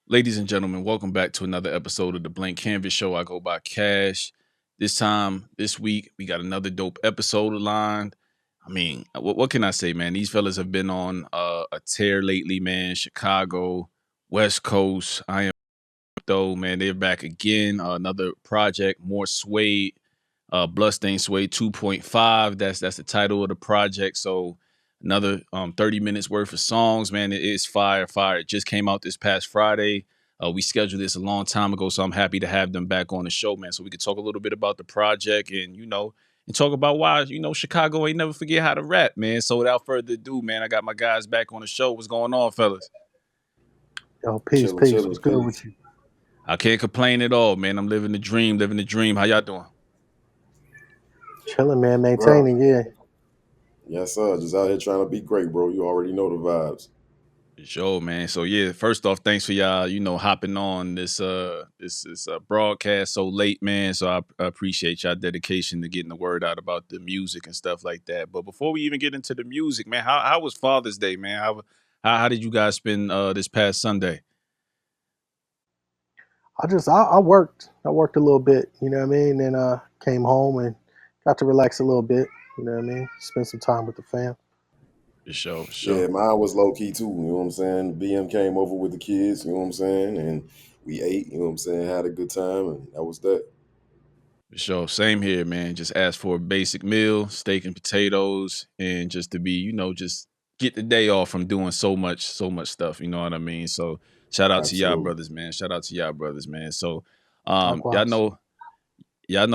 Ladies and gentlemen, welcome back to another episode of the Blank Canvas Show. I go by Cash. This week, we got another dope episode aligned. I mean, what can I say, man? These fellas have been on a tear lately, man. Chicago, West Coast. I am though, man. They're back again. Another project, more Suede, Bloodstained Suede 2.5. That's the title of the project. So another 30 minutes worth of songs, man. It is fire. It just came out this past Friday. We scheduled this a long time ago, so I'm happy to have them back on the show, man. So we could talk a little bit about the project and and talk about why Chicago ain't never forget how to rap, man. So without further ado, man, I got my guys back on the show. What's going on, fellas? Yo, peace, Chilling, peace. chilling, What's good peace. with you? I can't complain at all, man. I'm living the dream, living the dream. How y'all doing? Chilling, man. Bro, Maintaining, yeah. yes, sir. Just out here trying to be great, bro. You already know the vibes. Sure, man. So yeah, first off, thanks for y'all, hopping on this broadcast so late, man. So I appreciate y'all dedication to getting the word out about the music and stuff like that. But before we even get into the music, man, how was Father's Day, man? How did you guys spend this past Sunday? I worked. I worked a little bit, you know what I mean? And came home and got to relax a little bit, you know what I mean? Spend some time with the fam. For sure, for Yeah, sure. mine was low key too. You know what I'm saying? BM came over with the kids. You know what I'm saying? And we ate. You know what I'm saying? Had a good time, and that was that. For sure. Same here, man. Just ask for a basic meal, steak and potatoes, and just to be, just get the day off from doing so much stuff. You know what I mean? So shout out to y'all Absolutely. brothers, man. Shout out to y'all brothers, man. So y'all Likewise. know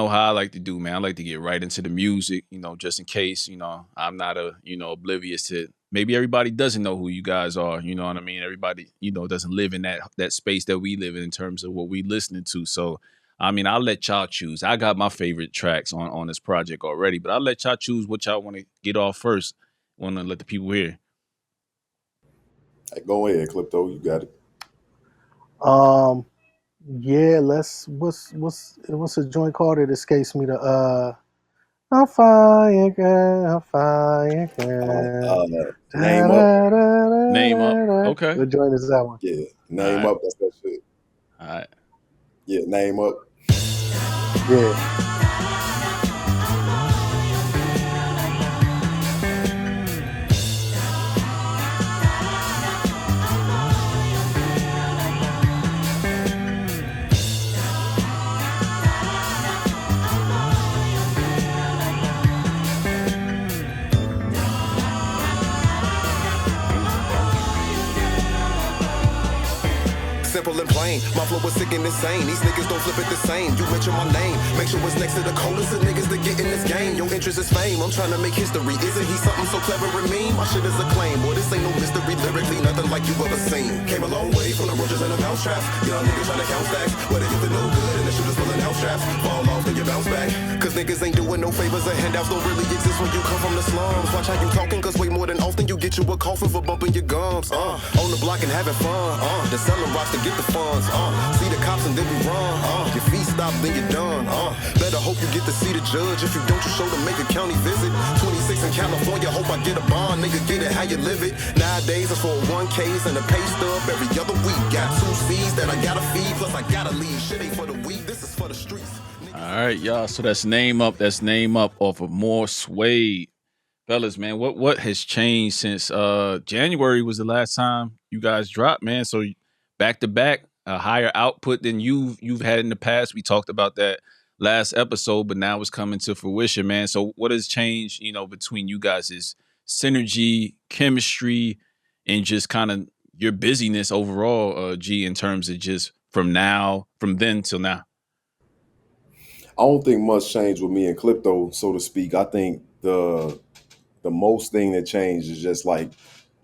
how I like to do, man. I like to get right into the music, just in case, I'm not oblivious to maybe everybody doesn't know who you guys are. You know what I mean? Everybody, doesn't live in that space that we live in terms of what we listening to. So I mean, I'll let y'all choose. I got my favorite tracks on this project already, but I'll let y'all choose what y'all want to get off first. Want to let the people hear. Hey, go ahead, Clipto. You got it. Um, yeah, what's a joint called? It escapes me to a fire girl, a fire girl. Da, Name up. da, da, Name up. da, da, da. Okay. What joint is that one? Yeah, All name right. up. That's that shit. All right. Yeah, name up. Yeah. Simple and plain, my flow was sick and insane. These niggas don't flip it the same. You mention my name, make sure it's next to the coldest of niggas that get in this game. Your interest is fame, I'm trying to make history. Isn't he something so clever and mean? My shit is a claim, boy, this ain't no mystery. Lyrically, nothing like you ever seen. Came a long way from the roaches and the mouse traps. Young niggas trying to count stacks, where they get the no good and the shooters pulling out straps. Fall off, then you bounce back. Cause niggas ain't doing no favors or handouts don't really exist when you come from the slums. Watch how you talking, cause way more than often you get you a coffin for bumping your gums. On the block and having fun. The selling rocks to get the funds. See the cops and then we run. Your feet stop, then you're done. Better hope you get to see the judge. If you don't, you show to make a county visit. 26 in California, hope I get a bond. Nigga, get it how you live it. Nowadays it's for 1Ks and a pay stub every other week. Got 2 C's that I gotta feed, plus I gotta leave. Shit ain't for the weak, this is for the streets. All right, y'all. So that's name up. That's name up off of more Suede. Fellas, man, what has changed since January was the last time you guys dropped, man? So back to back, a higher output than you've had in the past. We talked about that last episode, but now it's coming to fruition, man. So what has changed, between you guys' synergy, chemistry, and just kind of your busyness overall, G, in terms of just from then till now? I don't think much changed with me and Clipto, so to speak. I think the most thing that changed is just like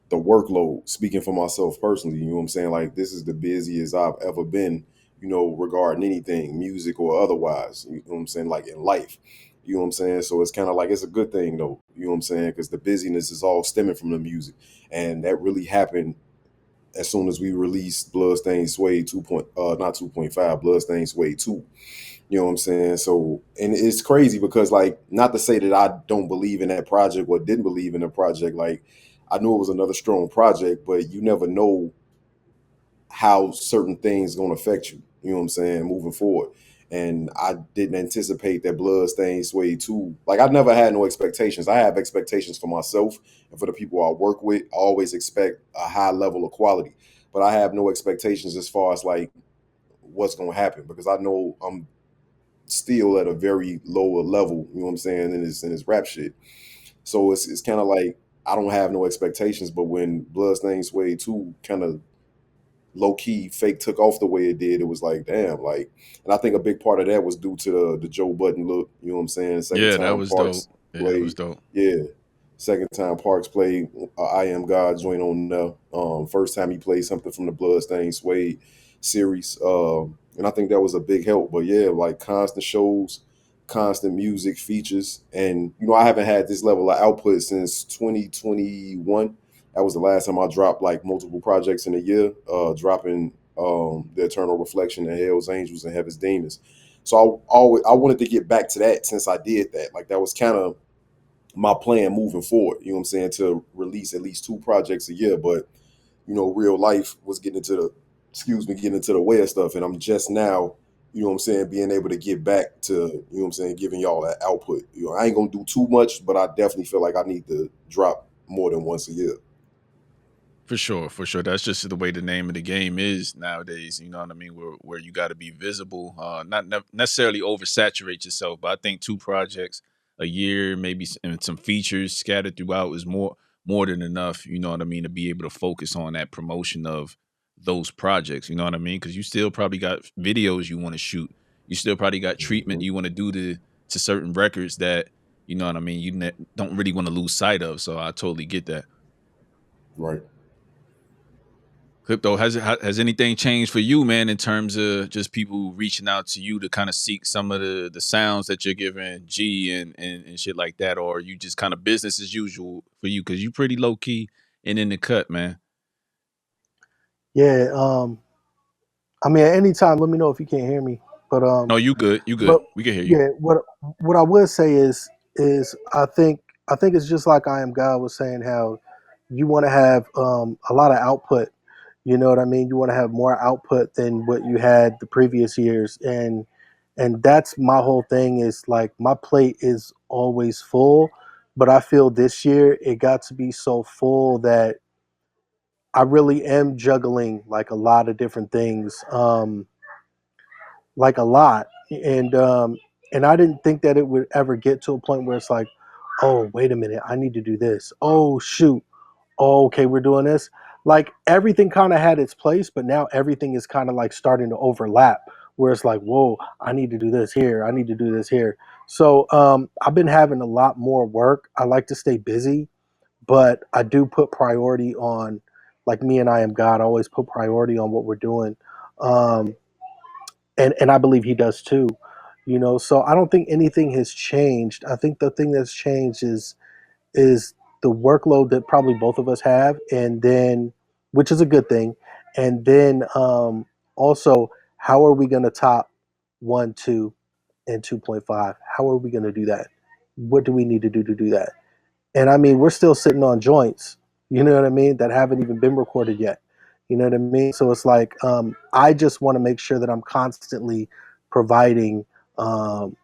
the workload. Speaking for myself personally, you know what I'm saying? Like this is the busiest I've ever been, regarding anything, music or otherwise. You know what I'm saying? Like in life. You know what I'm saying? So it's kind of like it's a good thing though. You know what I'm saying? Because the busyness is all stemming from the music, and that really happened as soon as we released Bloodstained Suede 2. Not 2.5, Bloodstained Suede 2. You know what I'm saying? So, and it's crazy because, like, not to say that I don't believe in that project or didn't believe in the project. Like, I knew it was another strong project, but you never know how certain things going to affect you. You know what I'm saying? Moving forward. And I didn't anticipate that Bloodstained Suede too. Like I never had no expectations. I have expectations for myself and for the people I work with. I always expect a high level of quality, but I have no expectations as far as like what's going to happen because I know I'm still at a very lower level. You know what I'm saying in this rap shit. So it's kind of like I don't have no expectations. But when Bloodstained Suede 2 kind of low key fake took off the way it did, it was like, damn, like, and I think a big part of that was due to the Joe Budden look, you know what I'm saying? Second Yeah, that time was dope. Parks Yeah, that was played, dope. yeah. Second time Parks played I Am God joint on there. First time he played something from the Bloodstained Suede series. And I think that was a big help. But yeah, like constant shows, constant music features. And, you know, I haven't had this level of output since 2021. That was the last time I dropped like multiple projects in a year, dropping The Eternal Reflection and Hell's Angels and Heaven's Demons. So I wanted to get back to that since I did that. Like that was kind of my plan moving forward, you know what I'm saying, to release at least 2 projects a year. But, you know, real life was getting into the way of stuff. And I'm just now, you know what I'm saying, being able to get back to, you know what I'm saying, giving y'all that output. You know, I ain't gonna do too much, but I definitely feel like I need to drop more than once a year. For sure, for sure. That's just the way the name of the game is nowadays. You know what I mean? Where you got to be visible, not necessarily oversaturate yourself. But I think 2 projects a year, maybe and some features scattered throughout, is more than enough. You know what I mean? To be able to focus on that promotion of those projects. You know what I mean? Because you still probably got videos you want to shoot. You still probably got treatment Mhm. you want to do to certain records that, you know what I mean, you don't really want to lose sight of. So I totally get that. Right. Crypto, has anything changed for you, man, in terms of just people reaching out to you to kind of seek some of the sounds that you're giving G and shit like that, or are you just kind of business as usual for you? Because you pretty low key and in the cut, man. Yeah. I mean, at any time, let me know if you can't hear me. But No, you good. You good. but We can hear you. yeah, what I would say is I think it's just like I Am God was saying, how you want to have a lot of output. You know what I mean? You want to have more output than what you had the previous years, and that's my whole thing. Is like my plate is always full, but I feel this year it got to be so full that I really am juggling like a lot of different things. Like a lot, and I didn't think that it would ever get to a point where it's like, oh wait a minute, I need to do this. Oh shoot, oh okay, we're doing this. Like everything kind of had its place, but now everything is kind of like starting to overlap. Where it's like, whoa, I need to do this here. I need to do this here. So I've been having a lot more work. I like to stay busy, but I do put priority on, like me and I Am God. I always put priority on what we're doing. Um, and I believe he does too. You know, so I don't think anything has changed. I think the thing that's changed is the workload that probably both of us have, and then which is a good thing, and then also how are we going to top 1, 2, and 2.5? How are we going to do that? What do we need to do that? And I mean, we're still sitting on joints, you know what I mean, that haven't even been recorded yet. You know what I mean? So it's like, I just want to make sure that I'm constantly providing um,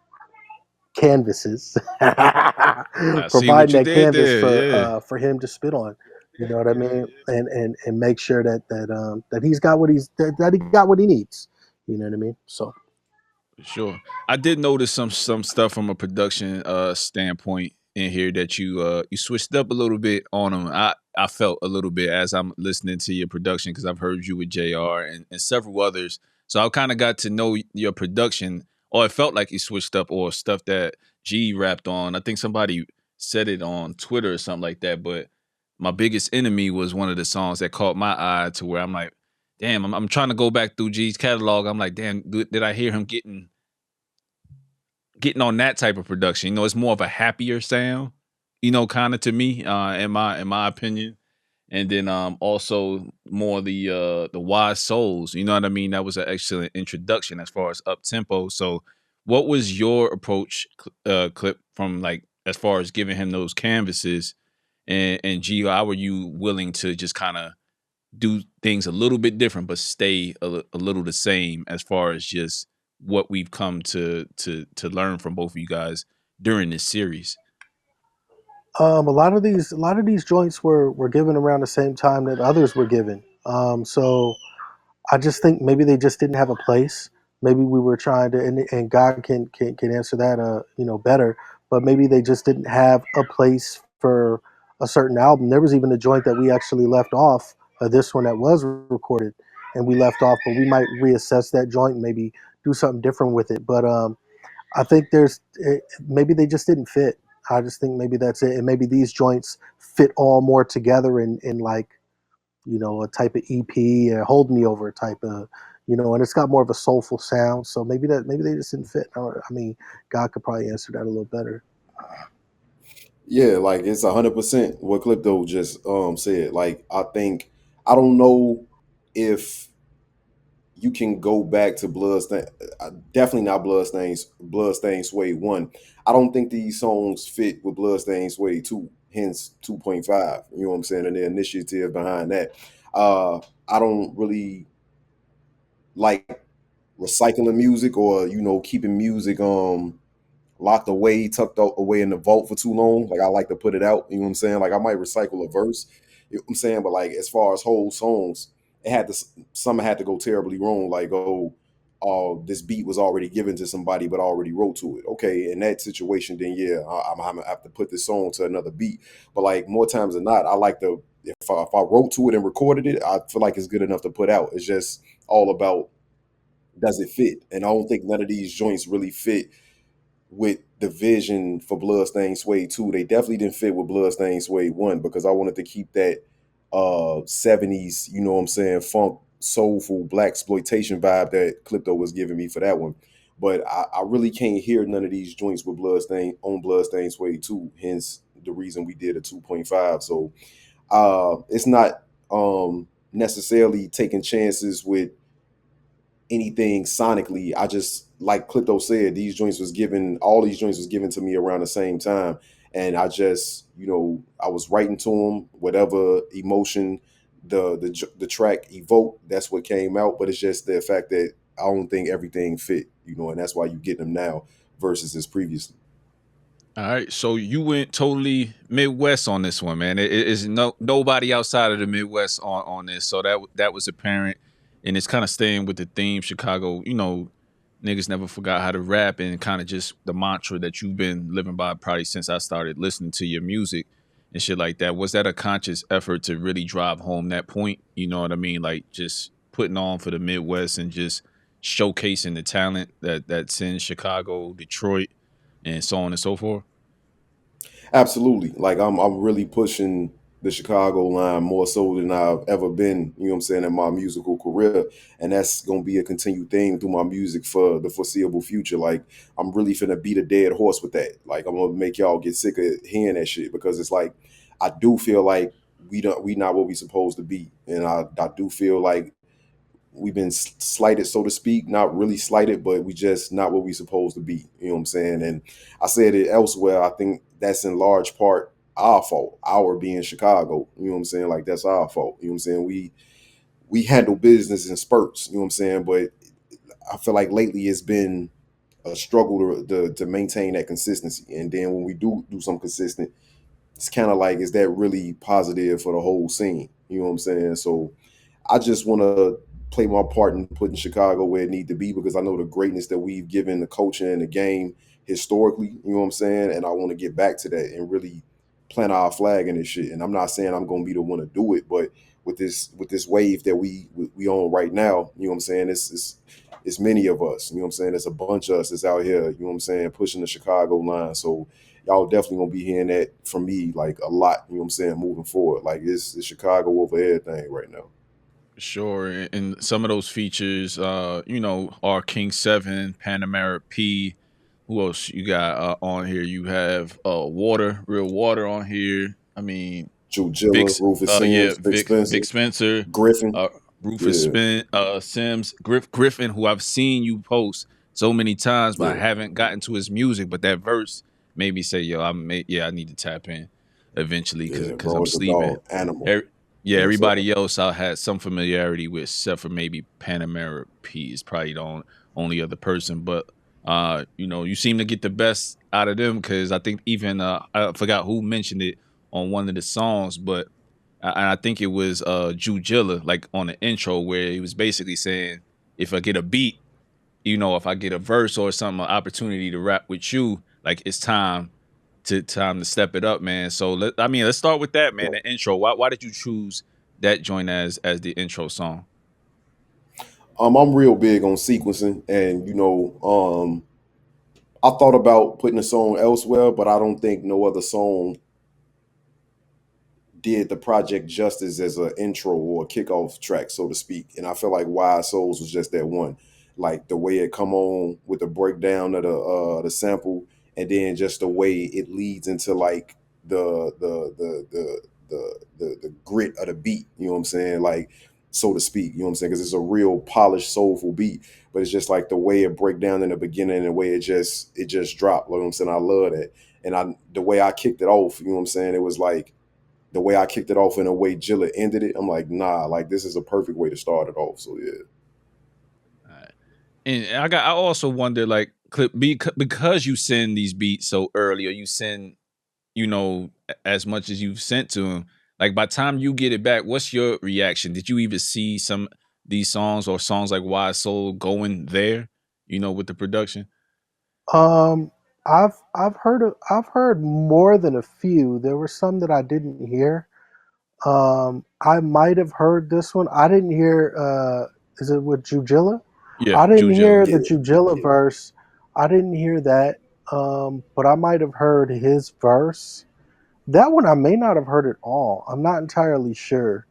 canvases, I see what providing you that did canvas there. Yeah, for him to spit on. You know what I mean? And make sure that he's got that he got what he needs. You know what I mean? So for sure. I did notice some stuff from a production standpoint in here that you switched up a little bit on them. I felt a little bit as I'm listening to your production because I've heard you with JR and several others. So I kind of got to know your production, or it felt like you switched up, or stuff that G rapped on. I think somebody said it on Twitter or something like that. But My Biggest Enemy was one of the songs that caught my eye, to where I'm like, damn, I'm trying to go back through G's catalog. I'm like, damn, did I hear him getting on that type of production? You know, it's more of a happier sound, you know, kind of, to me, in my opinion. And then also more the Wise Souls. You know what I mean? That was an excellent introduction as far as up tempo. So what was your approach, Clip, from, like, as far as giving him those canvases, and G, how were you willing to just kind of do things a little bit different, but stay a little the same as far as just what we've come to learn from both of you guys during this series? A lot of these joints were given around the same time that others were given. So I just think maybe they just didn't have a place. Maybe we were trying to, and God can answer that, better. But maybe they just didn't have a place for a certain album. There was even a joint that we actually left off. This one that was recorded, and we left off, but we might reassess that joint and maybe do something different with it. But I think maybe they just didn't fit. I just think maybe that's it, and maybe these joints fit all more together in like a type of EP or Hold Me Over type of and it's got more of a soulful sound. So maybe they just didn't fit. I mean, God could probably answer that a little better. Yeah, like it's 100% what Clipto just said. Like I don't know if you can go back to Bloodstain. Definitely not Bloodstained Suede 1. I don't think these songs fit with Bloodstained Suede 2, hence 2.5. You know what I'm saying? And the initiative behind that. I don't really like recycling music or keeping music locked away, away in the vault for too long. Like I like to put it out. You know what I'm saying? Like I might recycle a verse. You know what I'm saying? But like as far as whole songs, something had to go terribly wrong. Like this beat was already given to somebody, but I already wrote to it. Okay, in that situation, then yeah, I'm gonna have to put this song to another beat. But like more times than not, I like to if I wrote to it and recorded it, I feel like it's good enough to put out. It's just all about does it fit? And I don't think none of these joints really fit with the vision for Bloodstained Suede 2. They definitely didn't fit with Bloodstained Suede 1 because I wanted to keep that 70s, you know what I'm saying, funk, soulful, black exploitation vibe that Clipto was giving me for that one. But I really can't hear none of these joints with Bloodstained Suede 2, hence the reason we did a 2.5. So it's not necessarily taking chances with anything sonically. I just like Clipto said, all these joints was given to me around the same time. And I just, I was writing to them, whatever emotion the track evoked, that's what came out. But it's just the fact that I don't think everything fit, and that's why you get them now versus as previously. All right, so you went totally Midwest on this one, man. It is nobody outside of the Midwest on this, so that was apparent, and it's kind of staying with the theme Chicago. Niggas never forgot how to rap, and kind of just the mantra that you've been living by probably since I started listening to your music and shit like that. Was that a conscious effort to really drive home that point? You know what I mean? Like just putting on for the Midwest and just showcasing the talent that's in Chicago, Detroit, and so on and so forth. Absolutely. Like I'm really pushing the Chicago line more so than I've ever been, you know what I'm saying, in my musical career. And that's gonna be a continued theme through my music for the foreseeable future. Like I'm really finna beat a dead horse with that. Like I'm gonna make y'all get sick of hearing that shit because it's like I do feel like we not what we supposed to be. And I do feel like we've been slighted, so to speak. Not really slighted, but we just not what we supposed to be. You know what I'm saying? And I said it elsewhere. I think that's in large part our fault. Our being Chicago. You know what I'm saying? Like that's our fault. You know what I'm saying? We handle business in spurts. You know what I'm saying? But I feel like lately it's been a struggle to maintain that consistency. And then when we do something consistent, it's kind of like, is that really positive for the whole scene? You know what I'm saying? So I just want to play my part in putting Chicago where it need to be because I know the greatness that we've given the culture and the game historically, you know what I'm saying? And I want to get back to that and really plant our flag in this shit. And I'm not saying I'm going to be the one to do it, but with this wave that we on right now, you know what I'm saying? It's many of us, you know what I'm saying? It's a bunch of us that's out here, you know what I'm saying, pushing the Chicago line. So y'all definitely gonna be hearing that from me like a lot, you know what I'm saying, moving forward. Like it's Chicago over everything right now. Sure, and some of those features, are King Seven, Panamera P. Who else you got on here? You have Real Water on here. I mean, Jujilla, Rufus Sims, Big Spencer, Vic Spencer, Griffin. uh, Rufus Yeah, Sims, Griffin, who I've seen you post so many times, but I yeah, haven't gotten to his music. But that verse made me say, "Yo, I need to tap in eventually yeah, because bro, I'm it's a sleeping." dog animal. Yeah, Yes, sir. everybody else I had some familiarity with, except for maybe Panamera P is probably the only other person. But you seem to get the best out of them because I think even I forgot who mentioned it on one of the songs, but I think it was Jujilla, like on the intro where he was basically saying, if I get a beat, if I get a verse or something, an opportunity to rap with you, like it's time to step it up, man. So let's start with that, man. The intro. Why did you choose that joint as the intro song? I'm real big on sequencing, and I thought about putting a song elsewhere, but I don't think no other song did the project justice as an intro or a kickoff track, so to speak. And I feel like Wise Souls was just that one. Like the way it come on with the breakdown of the sample, and then just the way it leads into like the grit of the beat. You know what I'm saying? Like, so to speak. You know what I'm saying? Because it's a real polished, soulful beat, but it's just like the way it break down in the beginning and the way it just dropped. You know what I'm saying? I love that. And the way I kicked it off. You know what I'm saying? It was like the way I kicked it off and the way Jilla ended it, I'm like, nah, like this is a perfect way to start it off. So yeah. Alright. And I also wonder, like, because you send these beats so early, or you send, as much as you've sent to him, like by the time you get it back, what's your reaction? Did you even see some these songs or songs like Wise Soul going there, with the production? Um, I've heard more than a few. There were some that I didn't hear. I might have heard this one. I didn't hear. Is it with Jujilla? Yeah, I didn't Jujilla. hear Yeah. the Jujilla verse. I didn't hear that. But I might have heard his verse. That one I may not have heard at all. I'm not entirely sure.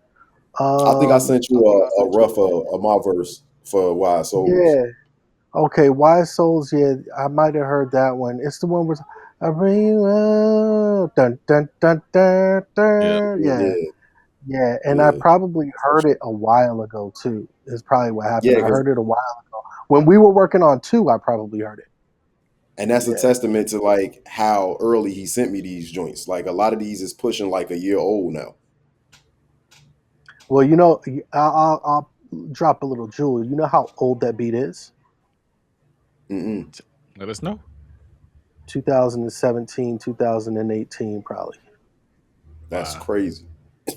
I think I Um, sent you a rough of my verse for Wise Souls. yeah. Okay, Wise Souls, yeah, I might have heard that one. It's the one where I bring you out. Dun dun dun dun Yeah. dun. Yeah, Yeah, yeah. And I yeah. probably heard it a while ago too. Is probably what happened. Yeah, I because heard it a while ago. When we were working on two, I probably heard it. and that's a Yeah. testament to like how early he sent me these joints. Like a lot of these is pushing like a year old now. Well, I'll drop a little jewel. You know how old that beat is? Mm-mm. Let us know. 2017, 2018, probably. That's Wow. crazy.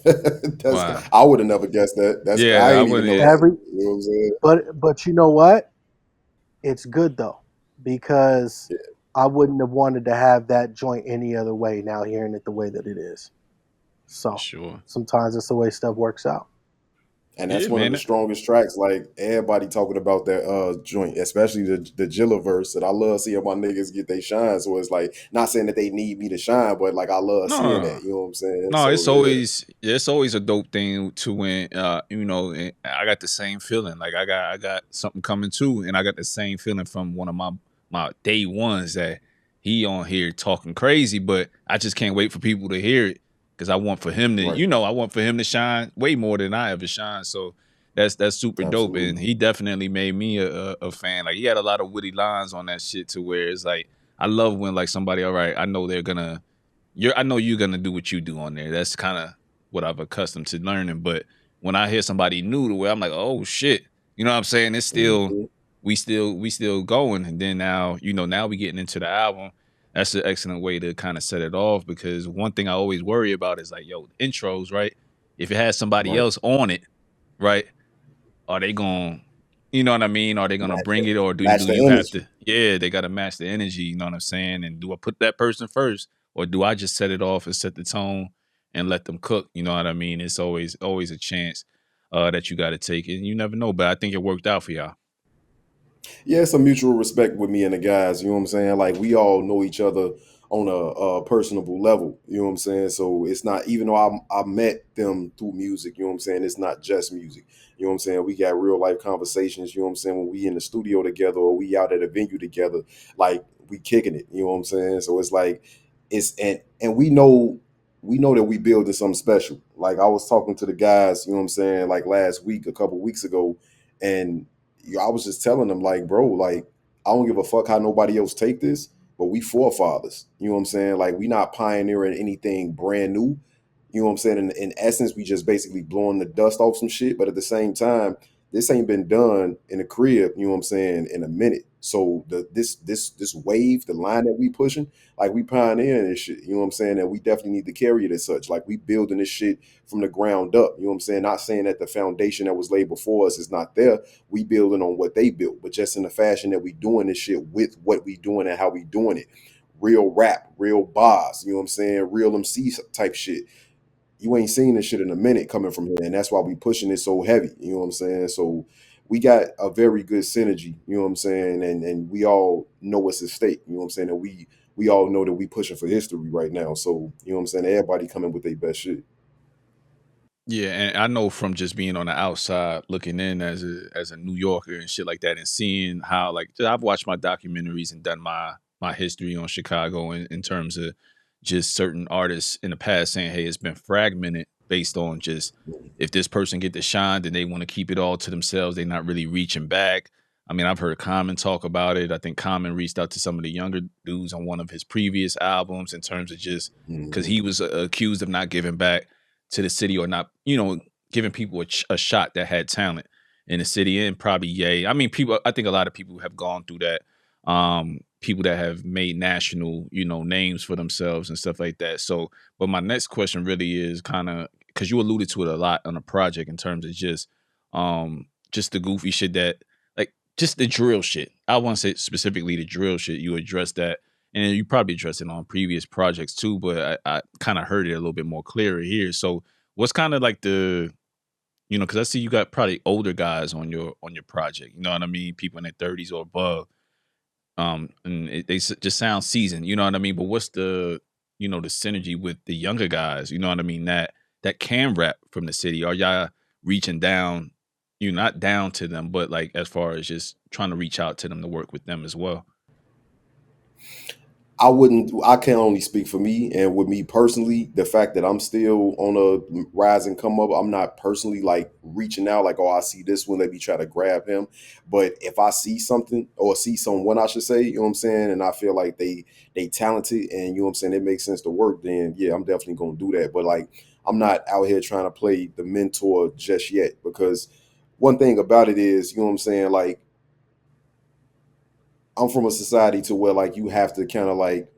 That's Yeah. Wow. I would have never guessed that. That's I Yeah, I ain't even wouldn't. know Yeah. that. Every You know what I'm saying? but you know what? It's good though, because I wouldn't have wanted to have that joint any other way now hearing it the way that it is. For So sure. sometimes it's the way stuff works out. And that's Yeah, one of the man. strongest tracks. Like everybody talking about that joint, especially the Jilla verse. And I love seeing my niggas get they shine. So it's like not saying that they need me to shine, but like I love seeing No. that. You know what I'm saying? No, So yeah, it's always a dope thing to when and I got the same feeling. Like I got something coming too, and I got the same feeling from one of my day ones that he on here talking crazy, but I just can't wait for people to hear it because I want for him to, right, I want for him to shine way more than I ever shine. So that's super dope, and absolutely, he definitely made me a fan. Like he had a lot of witty lines on that shit to where it's like I love when like somebody, all right, I know they're gonna I know you're gonna do what you do on there. That's kind of what I've accustomed to learning. But when I hear somebody new to where I'm like, oh shit, you know what I'm saying? It's still hmm we still going. And then now, now we getting into the album. That's an excellent way to kind of set it off because one thing I always worry about is like, yo, intros, right? If it has somebody right. else on it, right? Are they going you know what I mean? Are they gonna Match bring the, it or do match the you have energy. to yeah, they gotta match the energy, you know what I'm saying? And do I put that person first or do I just set it off and set the tone and let them cook? You know what I mean? It's always a chance that you gotta take and you never know, but I think it worked out for y'all. Yeah, it's a mutual respect with me and the guys. You know what I'm saying? Like we all know each other on a personable level. You know what I'm saying? So it's not even though I met them through music. You know what I'm saying? It's not just music. You know what I'm saying? We got real life conversations. You know what I'm saying? When we in the studio together or we out at a venue together, like we kicking it. You know what I'm saying? So it's like it's and we know that we building something special. Like I was talking to the guys. You know what I'm saying? Like last week, a couple weeks ago, and I was just telling them like, bro, like I don't give a fuck how nobody else take this, but we forefathers. You know what I'm saying? Like we not pioneering anything brand new. You know what I'm saying? In essence, we just basically blowing the dust off some shit. But at the same time, this ain't been done in the crib, you know what I'm saying, in a minute. So this wave, the line that we pushing, like we pioneering this shit, you know what I'm saying? And we definitely need to carry it as such. Like we building this shit from the ground up. You know what I'm saying? Not saying that the foundation that was laid before us is not there. We building on what they built, but just in the fashion that we doing this shit with what we doing and how we doing it. Real rap, real bars, you know what I'm saying? Real MC type shit. You ain't seen this shit in a minute coming from here, and that's why we pushing it so heavy. You know what I'm saying? So we got a very good synergy. You know what I'm saying? And we all know what's at stake. You know what I'm saying? And we all know that we pushing for history right now. So you know what I'm saying? Everybody coming with their best shit. Yeah, and I know from just being on the outside looking in as a New Yorker and shit like that, and seeing how like I've watched my documentaries and done my history on Chicago in terms of just certain artists in the past saying, hey, it's been fragmented based on just if this person get the shine, then they want to keep it all to themselves. They're not really reaching back. I mean, I've heard Common talk about it. I think Common reached out to some of the younger dudes on one of his previous albums in terms of just because Mhm. he was accused of not giving back to the city or not, giving people a shot that had talent in the city and probably yay. I mean, people, I think a lot of people have gone through that. People that have made national, names for themselves and stuff like that. So, but my next question really is kind of because you alluded to it a lot on the project in terms of just the goofy shit that like just the drill shit. I want to say specifically the drill shit. You addressed that and you probably addressed it on previous projects too, but I kind of heard it a little bit more clearer here. So what's kind of like because I see you got probably older guys on your project, you know what I mean? People in their 30s or above. And just sound seasoned, you know what I mean? But what's the synergy with the younger guys, you know what I mean? That can rap from the city. Are y'all reaching down, not down to them, but like as far as just trying to reach out to them to work with them as well? I can only speak for me, and with me personally, the fact that I'm still on a rise and come up, I'm not personally like reaching out like, oh, I see this one, let me try to grab him. But if I see something or see someone, I should say, you know what I'm saying, and I feel like they talented and you know what I'm saying, it makes sense to work, then yeah, I'm definitely gonna do that. But like I'm not out here trying to play the mentor just yet, because one thing about it is, you know what I'm saying, like I'm from a society to where like you have to kind of like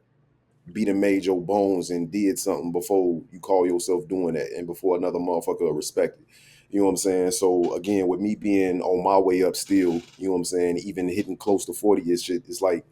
be done made your bones and did something before you call yourself doing that and before another motherfucker will respect it. You know what I'm saying? So again, with me being on my way up still, you know what I'm saying, even hitting close to 40 is shit, it's like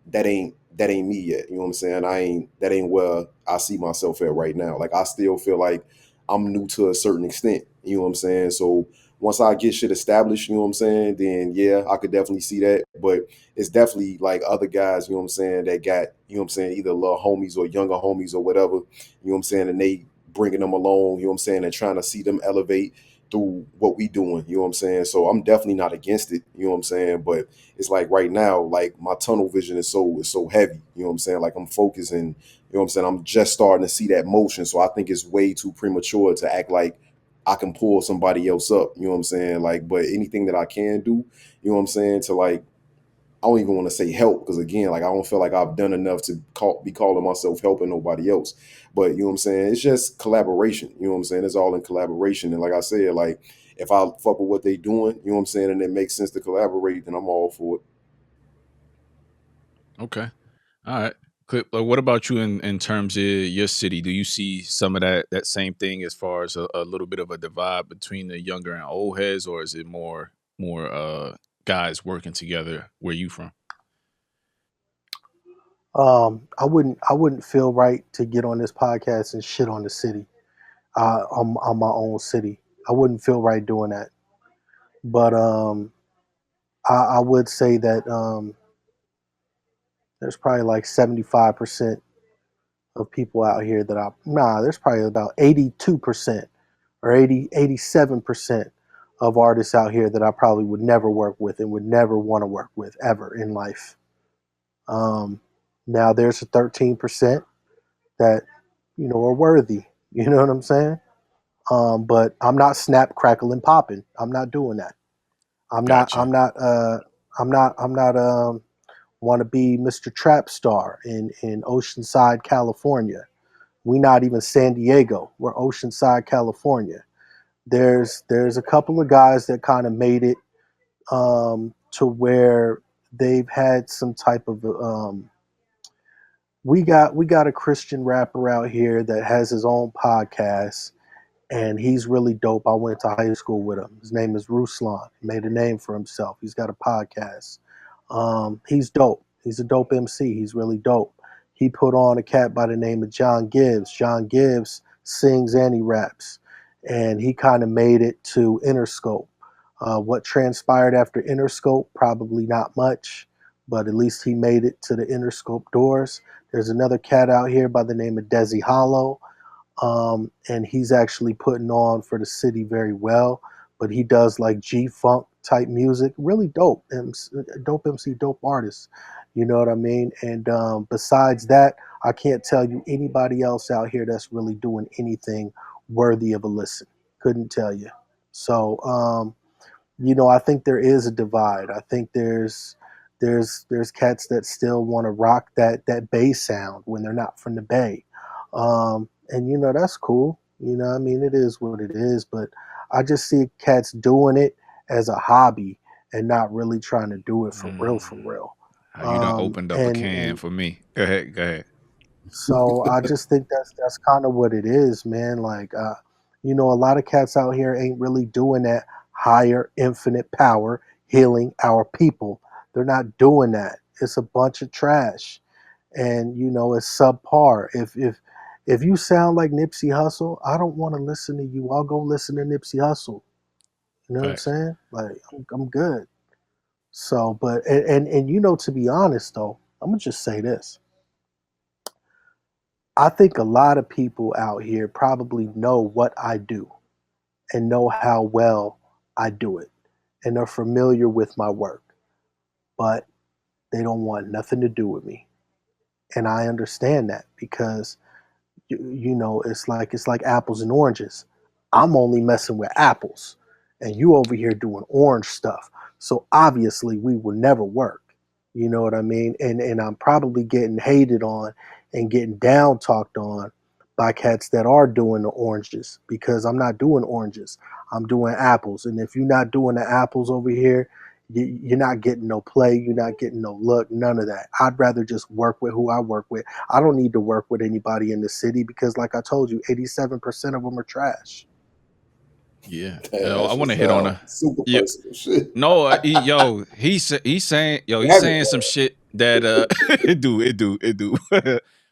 that ain't me yet. You know what I'm saying? That ain't where I see myself at right now. Like I still feel like I'm new to a certain extent. You know what I'm saying? So once I get shit established, you know what I'm saying, then yeah, I could definitely see that. But it's definitely like other guys, you know what I'm saying, that got, you know what I'm saying, either little homies or younger homies or whatever, you know what I'm saying, and they bringing them along, you know what I'm saying, and trying to see them elevate through what we doing, you know what I'm saying? So I'm definitely not against it, you know what I'm saying? But it's like right now, like my tunnel vision is so heavy, you know what I'm saying? Like I'm focusing, you know what I'm saying? I'm just starting to see that motion. So I think it's way too premature to act like I can pull somebody else up, you know what I'm saying? Like, but anything that I can do, you know what I'm saying, to like, I don't even want to say help, because again, like I don't feel like I've done enough to be calling myself helping nobody else. But you know what I'm saying? It's just collaboration. You know what I'm saying? It's all in collaboration. And like I said, like if I fuck with what they doing, you know what I'm saying, and it makes sense to collaborate, then I'm all for it. Okay. All right. What about you in terms of your city? Do you see some of that same thing as far as a little bit of a divide between the younger and old heads, or is it more guys working together where you from? I wouldn't feel right to get on this podcast and shit on the city, on my own city. I wouldn't feel right doing that. But I would say that there's probably like 75% of people out here that there's probably about 82% or 87% of artists out here that I probably would never work with and would never want to work with ever in life. Um, Now there's a 13% that, are worthy. You know what I'm saying? But I'm not snap, crackle, and popping. I'm not doing that. I'm not. Gotcha. I'm not. Want to be Mr. Trap Star in Oceanside, California. We not even San Diego. We're Oceanside, California. There's a couple of guys that kind of made it to where they've had some type of we got a Christian rapper out here that has his own podcast, and he's really dope. I went to high school with him. His name is Ruslan. He made a name for himself. He's got a podcast. He's dope. He's a dope MC. He's really dope. He put on a cat by the name of John Gibbs. John Gibbs sings and he raps, and he kind of made it to Interscope. What transpired after Interscope? Probably not much, but at least he made it to the Interscope doors. There's another cat out here by the name of Desi Hollow, and he's actually putting on for the city very well. But he does like G funk type music, really dope, dope MC, dope artist. You know what I mean? And besides that, I can't tell you anybody else out here that's really doing anything worthy of a listen. Couldn't tell you. So I think there is a divide. I think there's cats that still want to rock that Bay sound when they're not from the Bay. And that's cool. I mean, it is what it is, but I just see cats doing it as a hobby and not really trying to do it for real, for real. You done opened up a can And for me. Go ahead. so I just think that's kind of what it is, man. Like, a lot of cats out here ain't really doing that higher infinite power healing our people. They're not doing that. It's a bunch of trash, and it's subpar. If you sound like Nipsey Hussle, I don't want to listen to you. I'll go listen to Nipsey Hussle. You know what I'm Facts. saying? Like, I'm good. So, but to be honest though, I'm gonna just say this. I think a lot of people out here probably know what I do and know how well I do it and are familiar with my work, but they don't want nothing to do with me. And I understand that because it's like apples and oranges. I'm only messing with apples, and you over here doing orange stuff. So obviously we will never work. You know what I mean? And I'm probably getting hated on and getting down talked on by cats that are doing the oranges because I'm not doing oranges. I'm doing apples. And if you're not doing the apples over here, you're not getting no play. You're not getting no look. None of that. I'd rather just work with who I work with. I don't need to work with anybody in the city because, like I told you, 87% of them are trash. Yeah. Damn, that I want shit to hit on sound a. super Yeah. personal shit. No, he's saying he's Damn it, saying some shit that it do.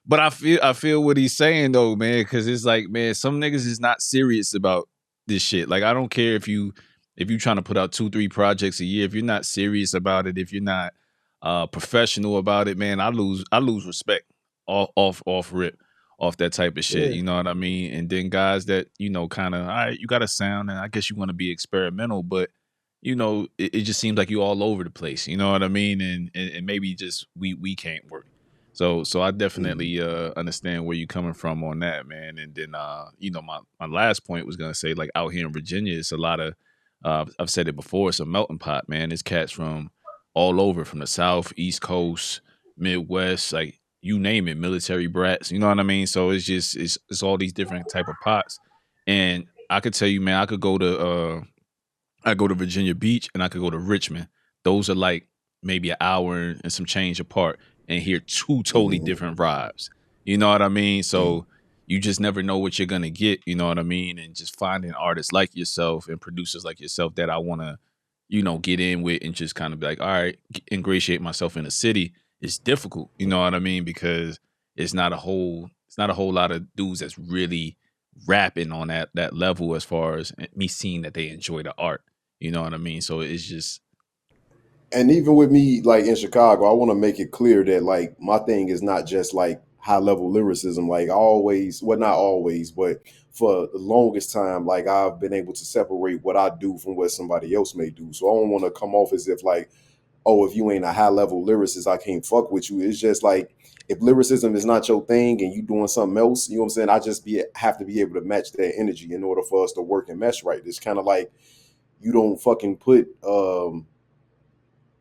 But I feel what he's saying though, man, because it's like, man, some niggas is not serious about this shit. Like, I don't care if you trying to put out 2-3 projects a year, if you're not serious about it, if you're not professional about it, man, I lose respect off rip off that type of shit. Yeah. You know what I mean? And then guys that kind of, all right, you got a sound, and I guess you want to be experimental, but it just seems like you all over the place. You know what I mean? And maybe just we can't work. So I Mhm. definitely understand where you're coming from on that, man. And then my last point was gonna say, like, out here in Virginia, it's a lot of I've said it before, it's a melting pot, man. It's cats from all over, from the South, East Coast, Midwest, like you name it, military brats. You know what I mean? So it's just it's all these different type of pots. And I could tell you, man, I go to Virginia Beach and I could go to Richmond. Those are like maybe an hour and some change apart, and hear two totally Mhm. different vibes. You know what I mean? Mhm. So you just never know what you're gonna get. You know what I mean? And just finding artists like yourself and producers like yourself that I want to, get in with and just kind of be like, all right, ingratiate myself in the city is difficult. You know what I mean? Because it's not a whole lot of dudes that's really rapping on that level as far as me seeing that they enjoy the art. You know what I mean? So it's just And even with me, like in Chicago, I want to make it clear that like my thing is not just like high level lyricism. Like I always, well, not always, but for the longest time, like I've been able to separate what I do from what somebody else may do. So I don't want to come off as if like, oh, if you ain't a high level lyricist, I can't fuck with you. It's just like if lyricism is not your thing and you doing something else, you know what I'm saying? I just have to be able to match that energy in order for us to work and mesh right. It's kind of like you don't fucking put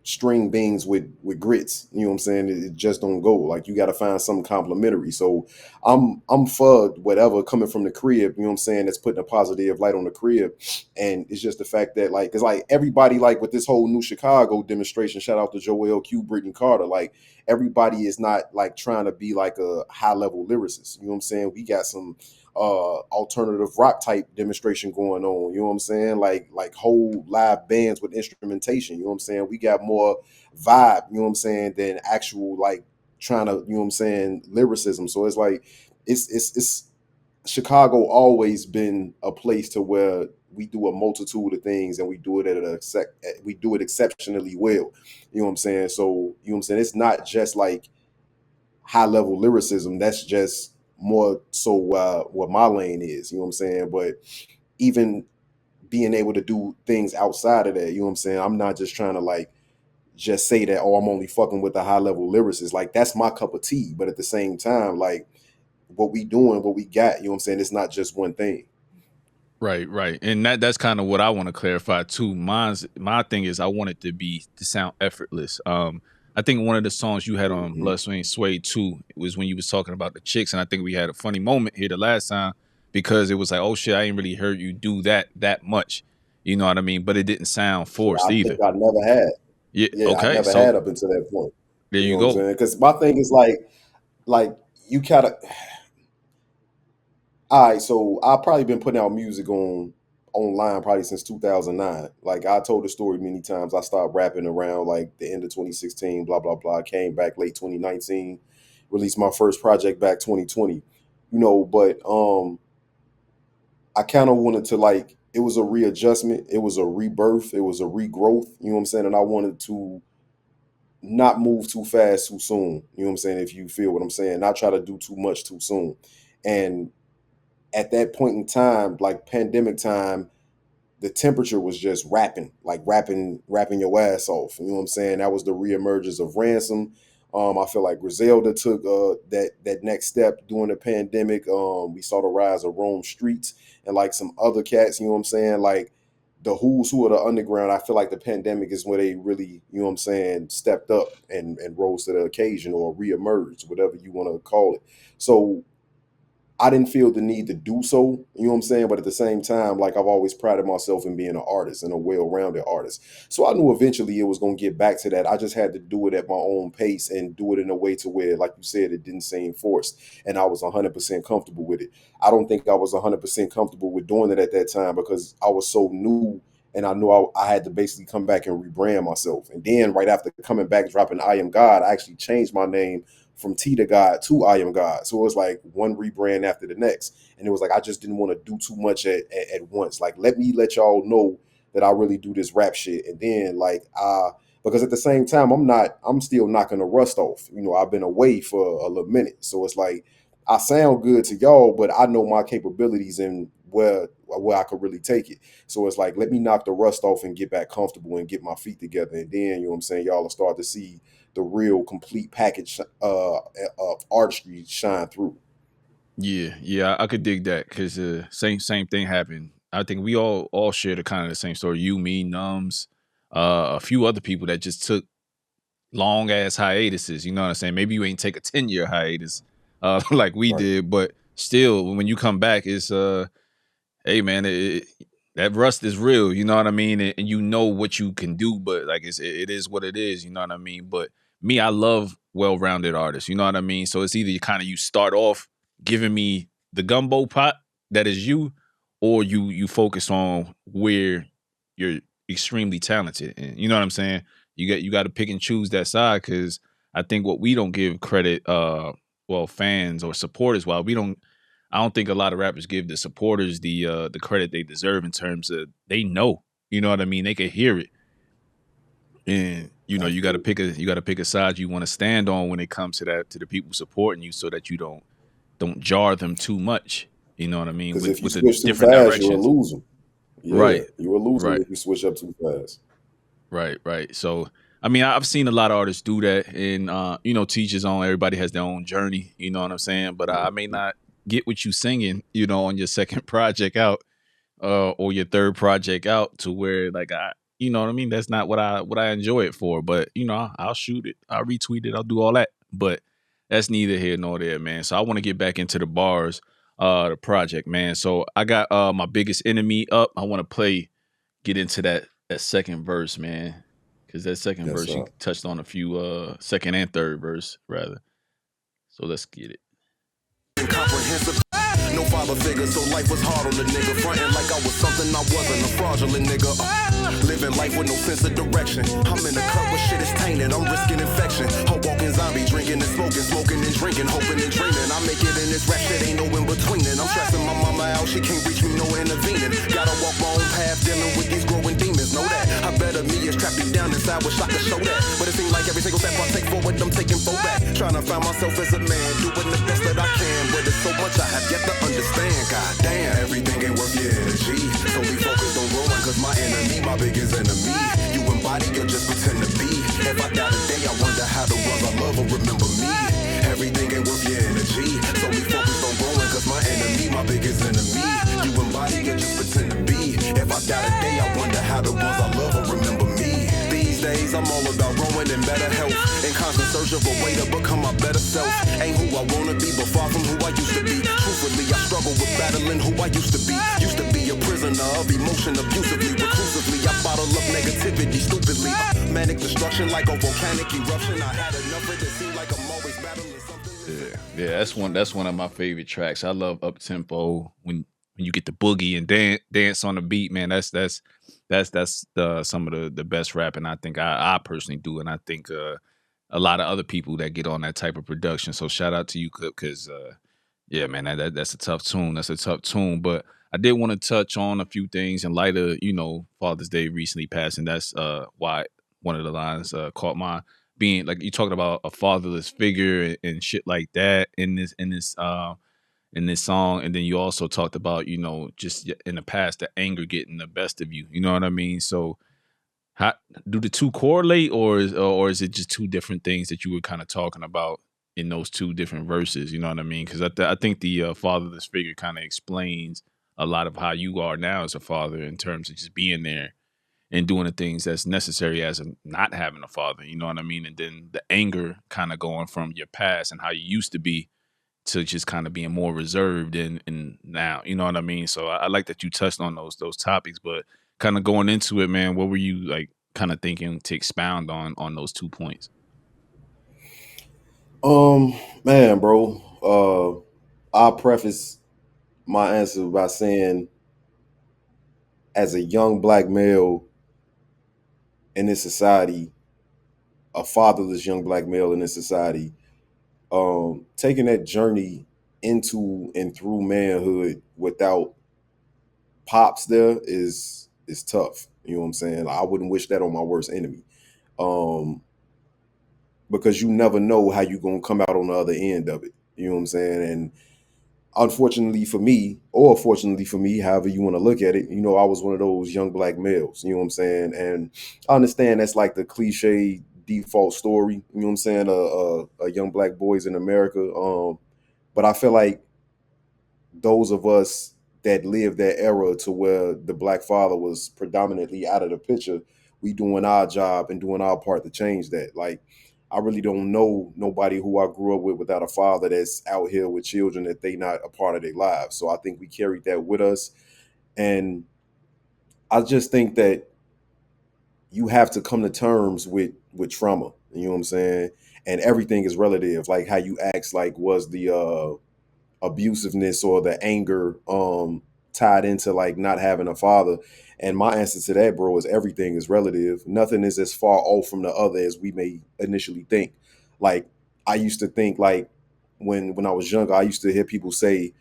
string beans with grits. You know what I'm saying? It just don't go. Like you got to find something complimentary. So I'm for whatever coming from the crib. You know what I'm saying? That's putting a positive light on the crib, and it's just the fact that like, cause like everybody like with this whole new Chicago demonstration. Shout out to Joel Q, Brittany Carter. Like everybody is not like trying to be like a high level lyricist. You know what I'm saying? We got some alternative rock type demonstration going on, you know what I'm saying, like whole live bands with instrumentation, you know what I'm saying. We got more vibe, you know what I'm saying, than actual like trying to, you know what I'm saying, lyricism. So it's like it's Chicago always been a place to where we do a multitude of things and we do it we do it exceptionally well, you know what I'm saying. So you know what I'm saying, it's not just like high level lyricism. That's just more so what my lane is, you know what I'm saying? But even being able to do things outside of that, you know what I'm saying? I'm not just trying to like just say that, oh, I'm only fucking with the high level lyricists. Like that's my cup of tea. But at the same time, like what we doing, what we got, you know what I'm saying? It's not just one thing. Right. And that's kind of what I want to clarify too. My thing is I want it to sound effortless. I think one of the songs you had on Blood Swing Suede 2 was when you was talking about the chicks, and I think we had a funny moment here the last time because it was like, oh shit, I ain't really heard you do that much. You know what I mean? But it didn't sound forced I either. think I never had. Yeah. Yeah, I Okay. never So had up until that point. there You you know what I'm go. saying? Because my thing is like you gotta. All right, so I've probably been putting out music online probably since 2009. Like I told the story many times. I started rapping around like the end of 2016, blah blah blah. Came back late 2019, released my first project back 2020. You know, but I kind of wanted to like, it was a readjustment, it was a rebirth, it was a regrowth. You know what I'm saying? And I wanted to not move too fast too soon. You know what I'm saying? If you feel what I'm saying, not try to do too much too soon. And at that point in time, like pandemic time, the temperature was just rapping your ass off. You know what I'm saying? That was the reemergence of Ransom. I feel like Griselda took that next step during the pandemic. We saw the rise of Rome Streets and like some other cats. You know what I'm saying? Like the who's who of the underground. I feel like the pandemic is where they really, you know what I'm saying, stepped up and rose to the occasion or reemerged, whatever you want to call it. So I didn't feel the need to do so, you know what I'm saying? But at the same time, like I've always prided myself in being an artist and a well-rounded artist. So I knew eventually it was going to get back to that. I just had to do it at my own pace and do it in a way to where, like you said, it didn't seem forced. And I was 100% comfortable with it. I don't think I was 100% comfortable with doing it at that time because I was so new and I knew I had to basically come back and rebrand myself. And then right after coming back, dropping I Am God, I actually changed my name from T to God to I Am God. So it was like one rebrand after the next. And it was like I just didn't want to do too much at once. Like let me let y'all know that I really do this rap shit. And then like because at the same time I'm still knocking the rust off. You know, I've been away for a little minute. So it's like I sound good to y'all, but I know my capabilities and where I could really take it. So it's like let me knock the rust off and get back comfortable and get my feet together. And then, you know what I'm saying, y'all will start to see the real complete package of artistry shine through. Yeah, I could dig that because same thing happened. I think we all share the kind of the same story. You, me, Nums, a few other people that just took long ass hiatuses. You know what I'm saying? Maybe you ain't take a 10-year hiatus like we Right. did, but still, when you come back, it's hey man, that rust is real. You know what I mean? And you know what you can do, but like it is what it is. You know what I mean? But me, I love well-rounded artists. You know what I mean? So it's either kind of you start off giving me the gumbo pot that is you, or you focus on where you're extremely talented. And you know what I'm saying? You got to pick and choose that side because I think what we don't give credit, well, fans or supporters, while we don't. I don't think a lot of rappers give the supporters the credit they deserve in terms of they know, you know what I mean? They can hear it. And you know, you gotta Absolutely. pick a side you want to stand on when it comes to that, to the people supporting you so that you don't jar them too much. You know what I mean? Because if you With the switch too different fast, you'll directions. lose them. Yeah, Right. you will lose them Right. if you switch up too fast. Right. So I mean, I've seen a lot of artists do that, and you know, teachers on. Everybody has their own journey. You know what I'm saying? But I may Mhm. not get what you singing, you know, on your second project out, or your third project out, to where like you know what I mean? That's not what I enjoy it for. But you know, I'll shoot it, I'll retweet it, I'll do all that. But that's neither here nor there, man. So I want to get back into the bars, the project, man. So I got my biggest enemy up. I want to get into that second verse, man. Cause that second Yes, verse you sir. touched on a few second and third verse rather. So let's get it. Incomprehensive. No father figure, so life was hard on the nigga. Frontin' like I was something I wasn't, a fraudulent nigga. Living life with no sense of direction. I'm in the cup where shit is tainted, I'm risking infection. A walking zombie, drinking and smoking and drinking, hoping and dreaming. I make it in this rap shit, ain't no in between. And I'm stressing my mama out, she can't reach me, no intervening. Gotta walk my own path, dealing with these growing demons, know that. I better me is trapped deep down inside, wish I could show that. But it seems like every single step I take forward, I'm taking four back. Trying to find myself as a man, doing the best that I can. But there's so much I have yet to understand. God damn, everything ain't worth your energy. Solely focused on growing, cause my enemy, my biggest enemy. You embody, you just pretend to be. If I die today, I wonder how the ones I love will remember me. Everything ain't worth your energy. Solely focused on growing, cause my enemy, my biggest enemy. You embody, you just pretend to be. If I die today, I wonder how the ones I love will remember me. These days, I'm all about growing and better health. In constant search of a way to become my better self. Ain't who I wanna be, but far from who I used to be. Truthfully, I struggle with battling who I used to be. Used to be a prisoner of emotion abusively, reclusively. I bottle up negativity stupidly. Manic destruction like a volcanic eruption. I had enough of it, seemed like I'm always battling something. Yeah, that's one of my favorite tracks. I love up tempo when you get the boogie and dance on the beat, man. That's some of the best rapping I think I personally do, and I think a lot of other people that get on that type of production. So shout out to you, Clip, because yeah, man, that's a tough tune. That's a tough tune. But I did want to touch on a few things in light of, you know, Father's Day recently passing. That's why one of the lines caught my being like you talking about a fatherless figure and shit like that in this song. And then you also talked about, you know, just in the past the anger getting the best of you. You know what I mean? So how do the two correlate, or is it just two different things that you were kind of talking about in those two different verses? You know what I mean? Because I think the fatherless figure kind of explains a lot of how you are now as a father in terms of just being there and doing the things that's necessary as a not having a father. You know what I mean? And then the anger kind of going from your past and how you used to be to just kind of being more reserved and now. You know what I mean? So I like that you touched on those topics, but kind of going into it, man, what were you like kind of thinking to expound on those 2 points? Man, bro, I'll preface my answer by saying, as a young black male in this society, a fatherless young black male in this society, taking that journey into and through manhood without pops there is tough. You know what I'm saying? I wouldn't wish that on my worst enemy. Um, because you never know how you're gonna come out on the other end of it. You know what I'm saying? And unfortunately for me, or fortunately for me, however you want to look at it, you know, I was one of those young black males. You know what I'm saying? And I understand that's like the cliche default story. You know what I'm saying? A young black boys in America. But I feel like those of us that lived that era to where the black father was predominantly out of the picture, we doing our job and doing our part to change that. Like, I really don't know nobody who I grew up with without a father that's out here with children that they not a part of their lives. So I think we carried that with us. And I just think that you have to come to terms with trauma. You know what I'm saying? And everything is relative. Like how you ask, like, was the abusiveness or the anger tied into like not having a father? And my answer to that, bro, is everything is relative. Nothing is as far off from the other as we may initially think. Like, I used to think, like, when I was younger, I used to hear people say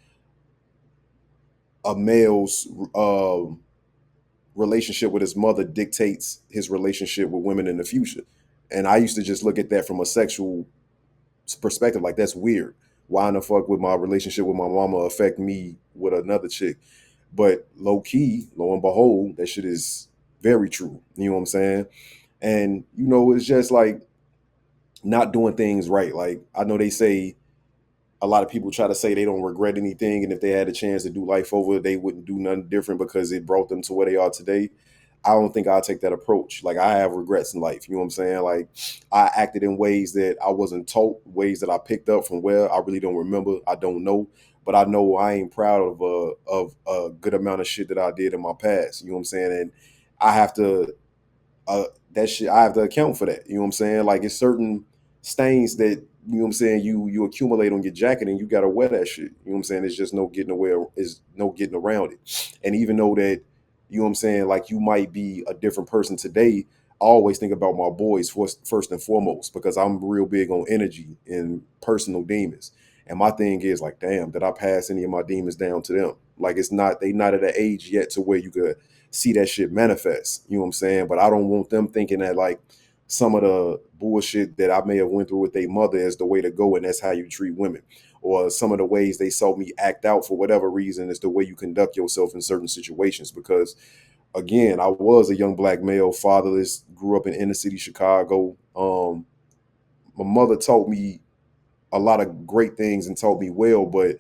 a male's relationship with his mother dictates his relationship with women in the future. And I used to just look at that from a sexual perspective, like, that's weird. Why in the fuck would my relationship with my mama affect me with another chick? But low key, lo and behold, that shit is very true. You know what I'm saying? And, you know, it's just like not doing things right. Like, I know they say a lot of people try to say they don't regret anything. And if they had a chance to do life over, they wouldn't do nothing different because it brought them to where they are today. I don't think I'll take that approach. Like, I have regrets in life. You know what I'm saying? Like, I acted in ways that I wasn't taught, ways that I picked up from where I really don't remember. I don't know. But I know I ain't proud of a good amount of shit that I did in my past. You know what I'm saying? And I have to that shit, I have to account for that. You know what I'm saying? Like, it's certain stains that, you know what I'm saying, you accumulate on your jacket and you gotta wear that shit. You know what I'm saying? There's just no getting away, is no getting around it. And even though that, you know what I'm saying, like, you might be a different person today, I always think about my boys first and foremost, because I'm real big on energy and personal demons. And my thing is like, damn, did I pass any of my demons down to them? Like, it's not, they not at an age yet to where you could see that shit manifest. You know what I'm saying? But I don't want them thinking that, like, some of the bullshit that I may have went through with their mother is the way to go, and that's how you treat women. Or some of the ways they saw me act out for whatever reason is the way you conduct yourself in certain situations. Because again, I was a young black male, fatherless, grew up in inner city Chicago. My mother taught me a lot of great things and taught me well, but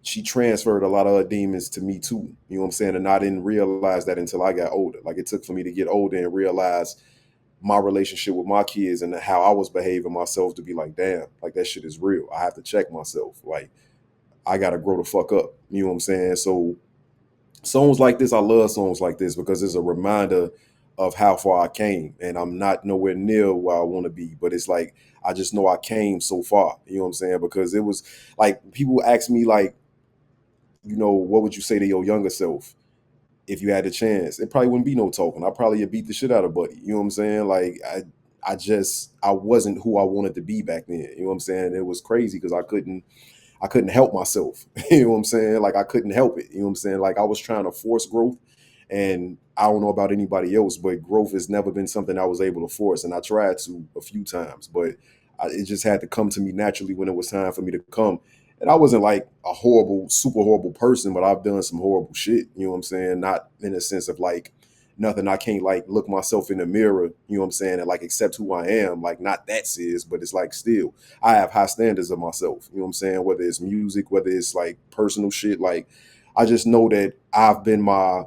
she transferred a lot of her demons to me too. You know what I'm saying? And I didn't realize that until I got older. Like, it took for me to get older and realize my relationship with my kids and how I was behaving myself to be like, damn, like, that shit is real. I have to check myself. Like, I gotta grow the fuck up. You know what I'm saying? So songs like this, I love songs like this because it's a reminder of how far I came. And I'm not nowhere near where I want to be. But it's like, I just know I came so far. You know what I'm saying? Because it was like, people ask me, like, you know, what would you say to your younger self if you had the chance? It probably wouldn't be no talking. I probably would beat the shit out of Buddy. You know what I'm saying? Like, I wasn't who I wanted to be back then. You know what I'm saying? It was crazy because I couldn't help myself. You know what I'm saying? Like, I couldn't help it. You know what I'm saying? Like, I was trying to force growth, and I don't know about anybody else, but growth has never been something I was able to force. And I tried to a few times, but it just had to come to me naturally when it was time for me to come. And I wasn't like a horrible, super horrible person, but I've done some horrible shit. You know what I'm saying? Not in a sense of like nothing I can't like look myself in the mirror, you know what I'm saying, and like accept who I am. Like, not that serious, but it's like, still, I have high standards of myself. You know what I'm saying? Whether it's music, whether it's like personal shit, like, I just know that I've been my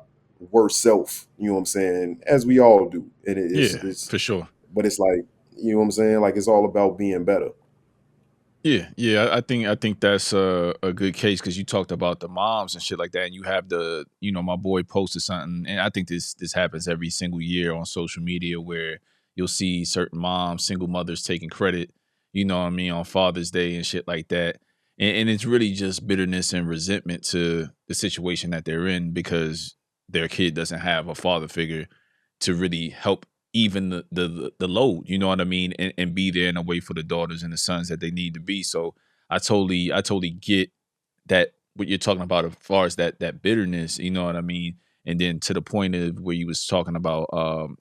worst self. You know what I'm saying? As we all do, and Yeah, for sure. but it's like, you know what I'm saying? Like, it's all about being better. Yeah, yeah, I think that's a good case because you talked about the moms and shit like that, and you have my boy posted something, and I think this happens every single year on social media where you'll see certain moms, single mothers taking credit, what I mean, on Father's Day and shit like that, and it's really just bitterness and resentment to the situation that they're in because their kid doesn't have a father figure to really help even the load, you know what I mean, and be there in a way for the daughters and the sons that they need to be. So I totally get that what you're talking about as far as that bitterness, you know what I mean? And then to the point of where you was talking about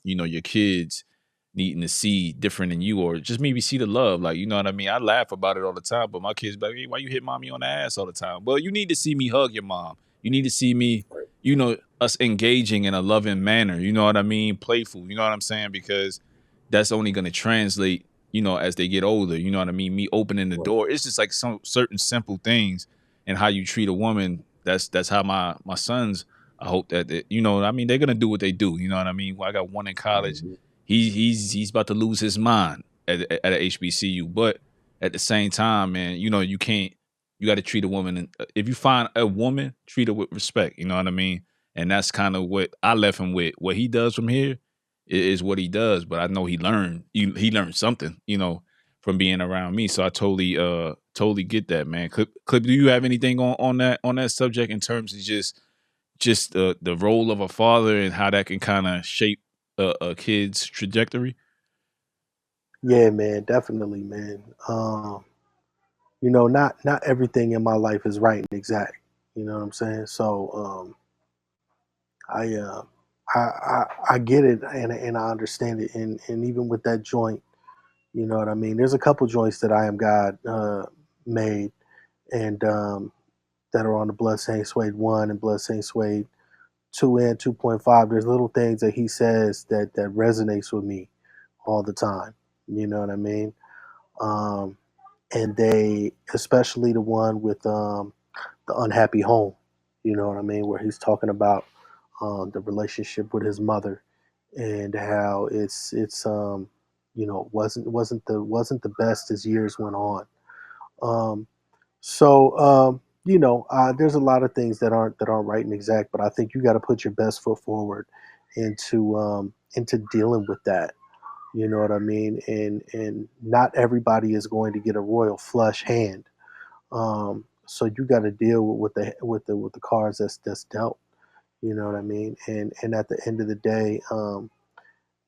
your kids needing to see different than you or just maybe see the love. Like, you know what I mean? I laugh about it all the time, but my kids be like, hey, why you hit mommy on the ass all the time? Well, you need to see me hug your mom. You need to see me, Right. us engaging in a loving manner, you know what I mean? Playful, you know what I'm saying? Because that's only gonna translate, as they get older, you know what I mean? Me opening the Right. door. It's just like some certain simple things and how you treat a woman. That's how my sons, I hope that I mean, they're gonna do what they do, you know what I mean? Well, I got one in college. Mhm. He's about to lose his mind at a HBCU, but at the same time, man, you can't. You got to treat a woman. If you find a woman, treat her with respect. You know what I mean? And that's kind of what I left him with. What he does from here is what he does. But I know he learned. He learned something. From being around me. So I totally get that, man. Clip, do you have anything on that subject in terms of just the role of a father and how that can kind of shape a kid's trajectory? Yeah, man, definitely, man. Not everything in my life is right and exact. You know what I'm saying? So I, uh, I get it and I understand it. And even with that joint, you know what I mean. There's a couple joints that I Am God made and that are on the Blood Saint Suede 1 and Blood Saint Suede 2 and 2.5. There's little things that he says that resonates with me all the time. You know what I mean? Um, and they, especially the one with the unhappy home. You know what I mean? Where he's talking about the relationship with his mother, and how it's wasn't the best as years went on. Um, there's a lot of things that aren't right and exact, but I think you got to put your best foot forward into dealing with that. You know what I mean? And not everybody is going to get a royal flush hand. So you got to deal with the cards that's dealt. You know what I mean? And at the end of the day,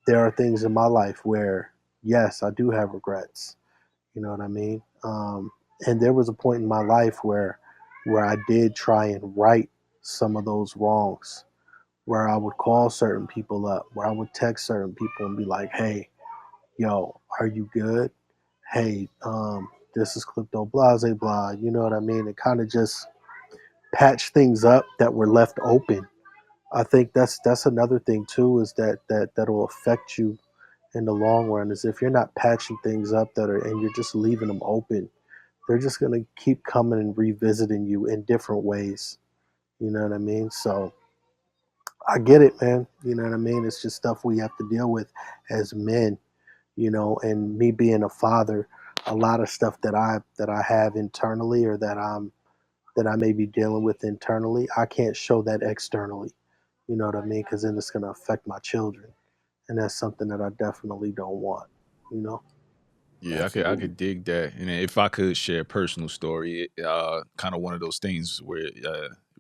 there are things in my life where yes, I do have regrets. You know what I mean? And there was a point in my life where I did try and right some of those wrongs, where I would call certain people up, where I would text certain people and be like, "Hey, yo, are you good? Hey, this is Crypto Blase blah." You know what I mean? And kind of just patch things up that were left open. I think that's another thing too, is that'll affect you in the long run, is if you're not patching things up that are and you're just leaving them open, they're just gonna keep coming and revisiting you in different ways. You know what I mean? So I get it, man. You know what I mean? It's just stuff we have to deal with as men, and me being a father, a lot of stuff that I have internally, or that I may be dealing with internally, I can't show that externally. You know what I mean? Because then it's gonna affect my children, and that's something that I definitely don't want. You know? Yeah, I could Absolutely. dig that. And if I could share a personal story, kind of one of those things where it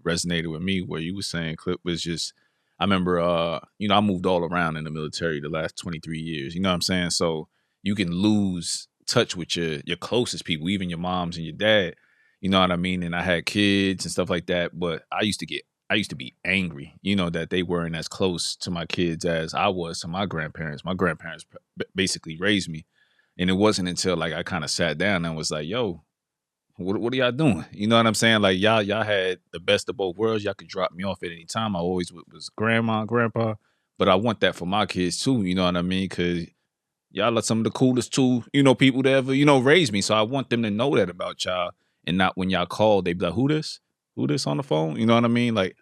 resonated with me, where you were saying, Clip, was just, I remember, I moved all around in the military the last 23 years. You know what I'm saying? So you can lose touch with your closest people, even your moms and your dad. You know what I mean? And I had kids and stuff like that, but I used to be angry, that they weren't as close to my kids as I was to my grandparents. My grandparents basically raised me, and it wasn't until like I kind of sat down and was like, "Yo, what are y'all doing?" You know what I'm saying? Like y'all had the best of both worlds. Y'all could drop me off at any time. I always was grandma, grandpa, but I want that for my kids too. You know what I mean? Because y'all are some of the coolest two, people that ever raised me. So I want them to know that about y'all, and not when y'all call, they be like, who this on the phone?" You know what I mean? Like,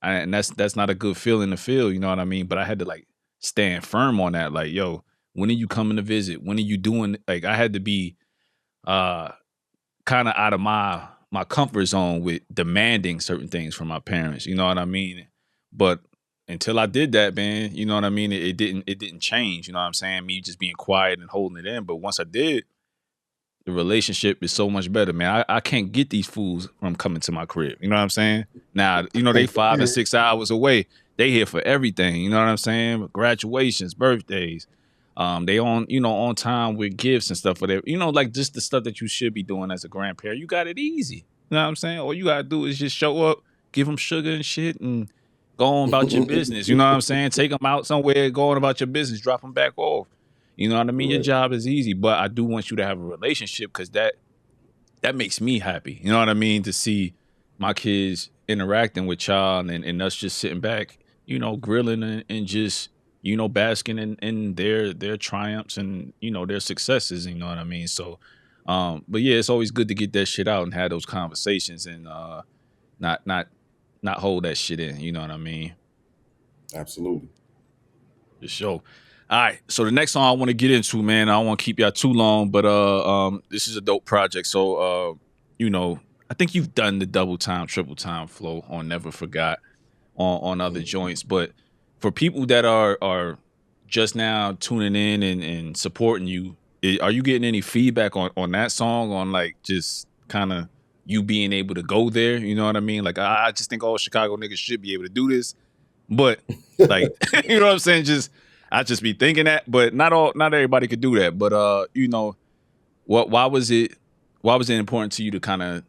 and that's not a good feeling to feel. You know what I mean? But I had to like stand firm on that. Like, yo, when are you coming to visit? When are you doing? Like, I had to be uh kind of out of my comfort zone with demanding certain things from my parents. You know what I mean? But until I did that, man, you know what I mean? It didn't change. You know what I'm saying? Me just being quiet and holding it in. But once I did, the relationship is so much better, man. I can't get these fools from coming to my crib. You know what I'm saying? Now, they 5 and 6 hours away. They here for everything. You know what I'm saying? Graduations, birthdays. They on time with gifts and stuff for their, like just the stuff that you should be doing as a grandparent. You got it easy. You know what I'm saying? All you gotta do is just show up, give them sugar and shit, and go on about your business. You know what I'm saying? Take them out somewhere, go on about your business, drop them back off. You know what I mean? Your Correct. job is easy, but I do want you to have a relationship, because that makes me happy. You know what I mean? To see my kids interacting with y'all, and us just sitting back, grilling and just, basking in their triumphs and, their successes. You know what I mean? So, but yeah, it's always good to get that shit out and have those conversations, and not not not hold that shit in. You know what I mean? Absolutely. For sure. All right. So the next song I want to get into, man, I don't want to keep y'all too long, but this is a dope project. So I think you've done the double time, triple time flow on Never Forgot on other Mhm. joints. But for people that are just now tuning in and supporting you, are you getting any feedback on that song, on like just kind of you being able to go there? You know what I mean? Like, I just think all Chicago niggas should be able to do this. But like, you know what I'm saying? Just I just be thinking that, but not everybody could do that. But what why was it important to you to kind of,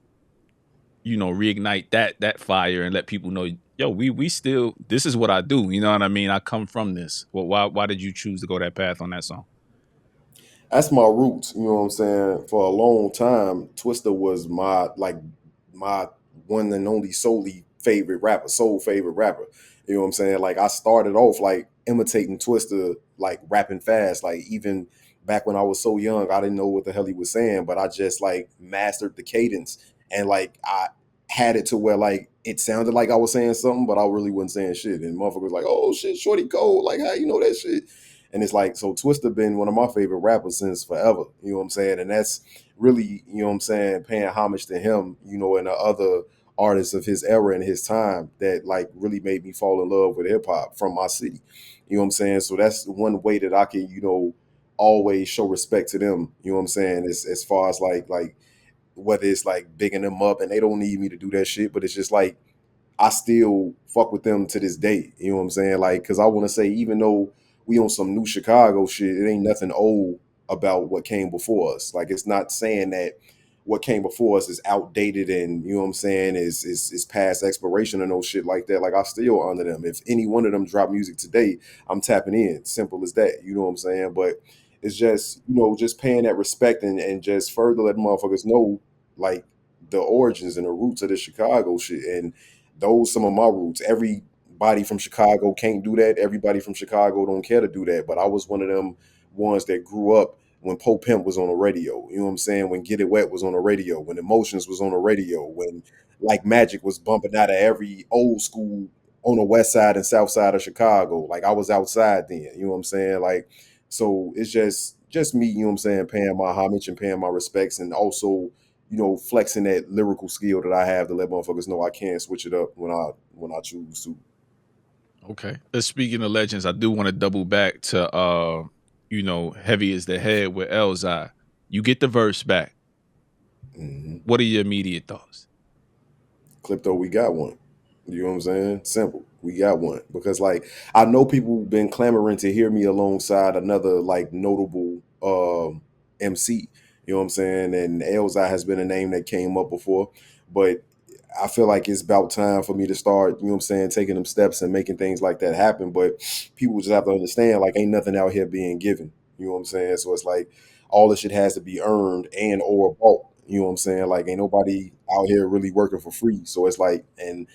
reignite that fire and let people know, yo, we still, this is what I do. You know what I mean? I come from this. Well, why did you choose to go that path on that song? That's my roots. You know what I'm saying? For a long time, Twista was my one and only solely favorite rapper, sole favorite rapper. You know what I'm saying? Like I started off like imitating Twista, like rapping fast. Like even back when I was so young, I didn't know what the hell he was saying, but I just like mastered the cadence, and like I had it to where like it sounded like I was saying something, but I really wasn't saying shit. And motherfuckers was like, "Oh shit, Shorty cold. Like, how you know that shit?" And it's like, so Twista been one of my favorite rappers since forever. You know what I'm saying? And that's really, you know what I'm saying, paying homage to him, you know, and the other artists of his era and his time that like really made me fall in love with hip hop from my city. You know what I'm saying? So that's one way that I can, you know, always show respect to them. You know what I'm saying? As far as like whether it's like bigging them up, and they don't need me to do that shit, but it's just like I still fuck with them to this day. You know what I'm saying? Like, cause I want to say, even though we on some new Chicago shit, it ain't nothing old about what came before us. Like, it's not saying that what came before us is outdated and, you know what I'm saying, is past expiration or no shit like that. Like, I still honor them. If any one of them drop music today, I'm tapping in. Simple as that. You know what I'm saying? But it's just, you know, just paying that respect and just further let motherfuckers know like the origins and the roots of the Chicago shit. And those some of my roots. Everybody from Chicago can't do that. Everybody from Chicago don't care to do that. But I was one of them ones that grew up when Pope Pimp was on the radio. You know what I'm saying? When Get It Wet was on the radio. When Emotions was on the radio. When Like Magic was bumping out of every old school on the west side and south side of Chicago. Like I was outside then. You know what I'm saying? Like, so it's just me, you know what I'm saying, paying my homage and paying my respects, and also, you know, flexing that lyrical skill that I have to let motherfuckers know I can switch it up when I choose to. Okay. Speaking of legends, I do want to double back to you know, Heavy is the Head with Elzai. You get the verse back. Mm-hmm. What are your immediate thoughts? Clypto, we got one. You know what I'm saying? Simple. We got one. Because like I know people been clamoring to hear me alongside another like notable MC. You know what I'm saying? And Elzai has been a name that came up before. But I feel like it's about time for me to start, you know what I'm saying, taking them steps and making things like that happen. But people just have to understand, like, ain't nothing out here being given. You know what I'm saying? So it's like all this shit has to be earned and or bought. You know what I'm saying? Like, ain't nobody out here really working for free. So it's like, and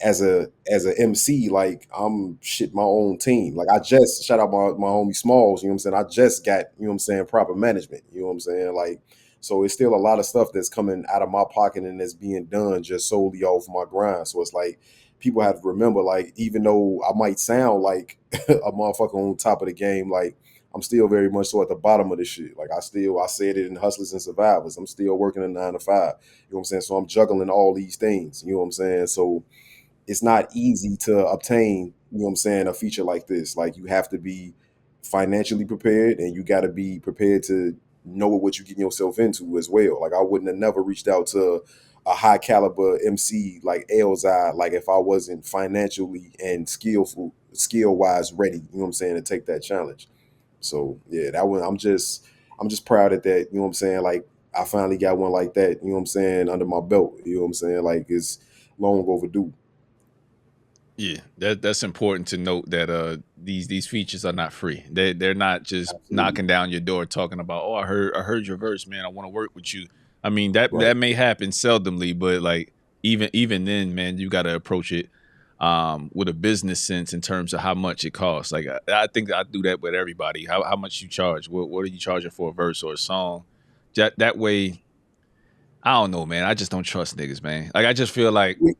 as a MC, like I'm shit my own team. Like I just shout out my homie Smalls, you know what I'm saying? I just got, you know what I'm saying, proper management. You know what I'm saying? Like, so it's still a lot of stuff that's coming out of my pocket and that's being done just solely off my grind. So it's like people have to remember, like, even though I might sound like a motherfucker on top of the game, like I'm still very much so at the bottom of this shit. Like I said it in Hustlers and Survivors. I'm still working a 9 to 5. You know what I'm saying? So I'm juggling all these things. You know what I'm saying? So it's not easy to obtain, you know what I'm saying, a feature like this. Like you have to be financially prepared and you got to be prepared to know what you're getting yourself into as well. Like I wouldn't have never reached out to a high caliber MC like Elzai, like if I wasn't financially and skill wise ready, you know what I'm saying, to take that challenge. So yeah, that one I'm just proud of that, you know what I'm saying? Like I finally got one like that, you know what I'm saying, under my belt. You know what I'm saying? Like it's long overdue. Yeah, that's important to note that these features are not free. They're not just Absolutely. knocking down your door talking about, oh, I heard your verse, man. I want to work with you. I mean, that Right. may happen seldomly, but like even then, man, you got to approach it with a business sense in terms of how much it costs. Like I think I do that with everybody. How much you charge? What are you charging for a verse or a song? That way, I don't know, man. I just don't trust niggas, man. Like I just feel like We,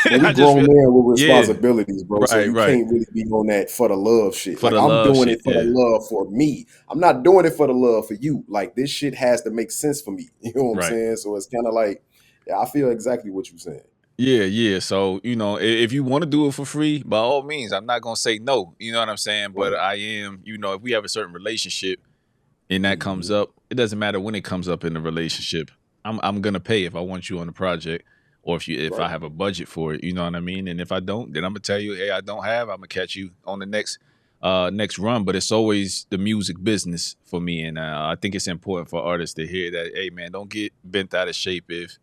but we I just grown feel men with yeah, responsibilities, bro. So right, you right. can't really be on that for the love shit. For Like the I'm love doing shit, it for the yeah. love for me. I'm not doing it for the love for you. Like this shit has to make sense for me. You know what I'm Right. saying? So it's kind of like, yeah, I feel exactly what you're saying. Yeah, yeah. So, you know, if you want to do it for free, by all means, I'm not gonna say no. You know what I'm saying? But Right. I am, you know, if we have a certain relationship and that comes Hmm. up, it doesn't matter when it comes up in the relationship. I'm gonna pay if I want you on the project or if I Right. have a budget for it, you know what I mean? And if I don't, then I'm gonna tell you, hey, I don't have, I'm gonna catch you on the next run. But it's always the music business for me. And I think it's important for artists to hear that, hey man, don't get bent out of shape if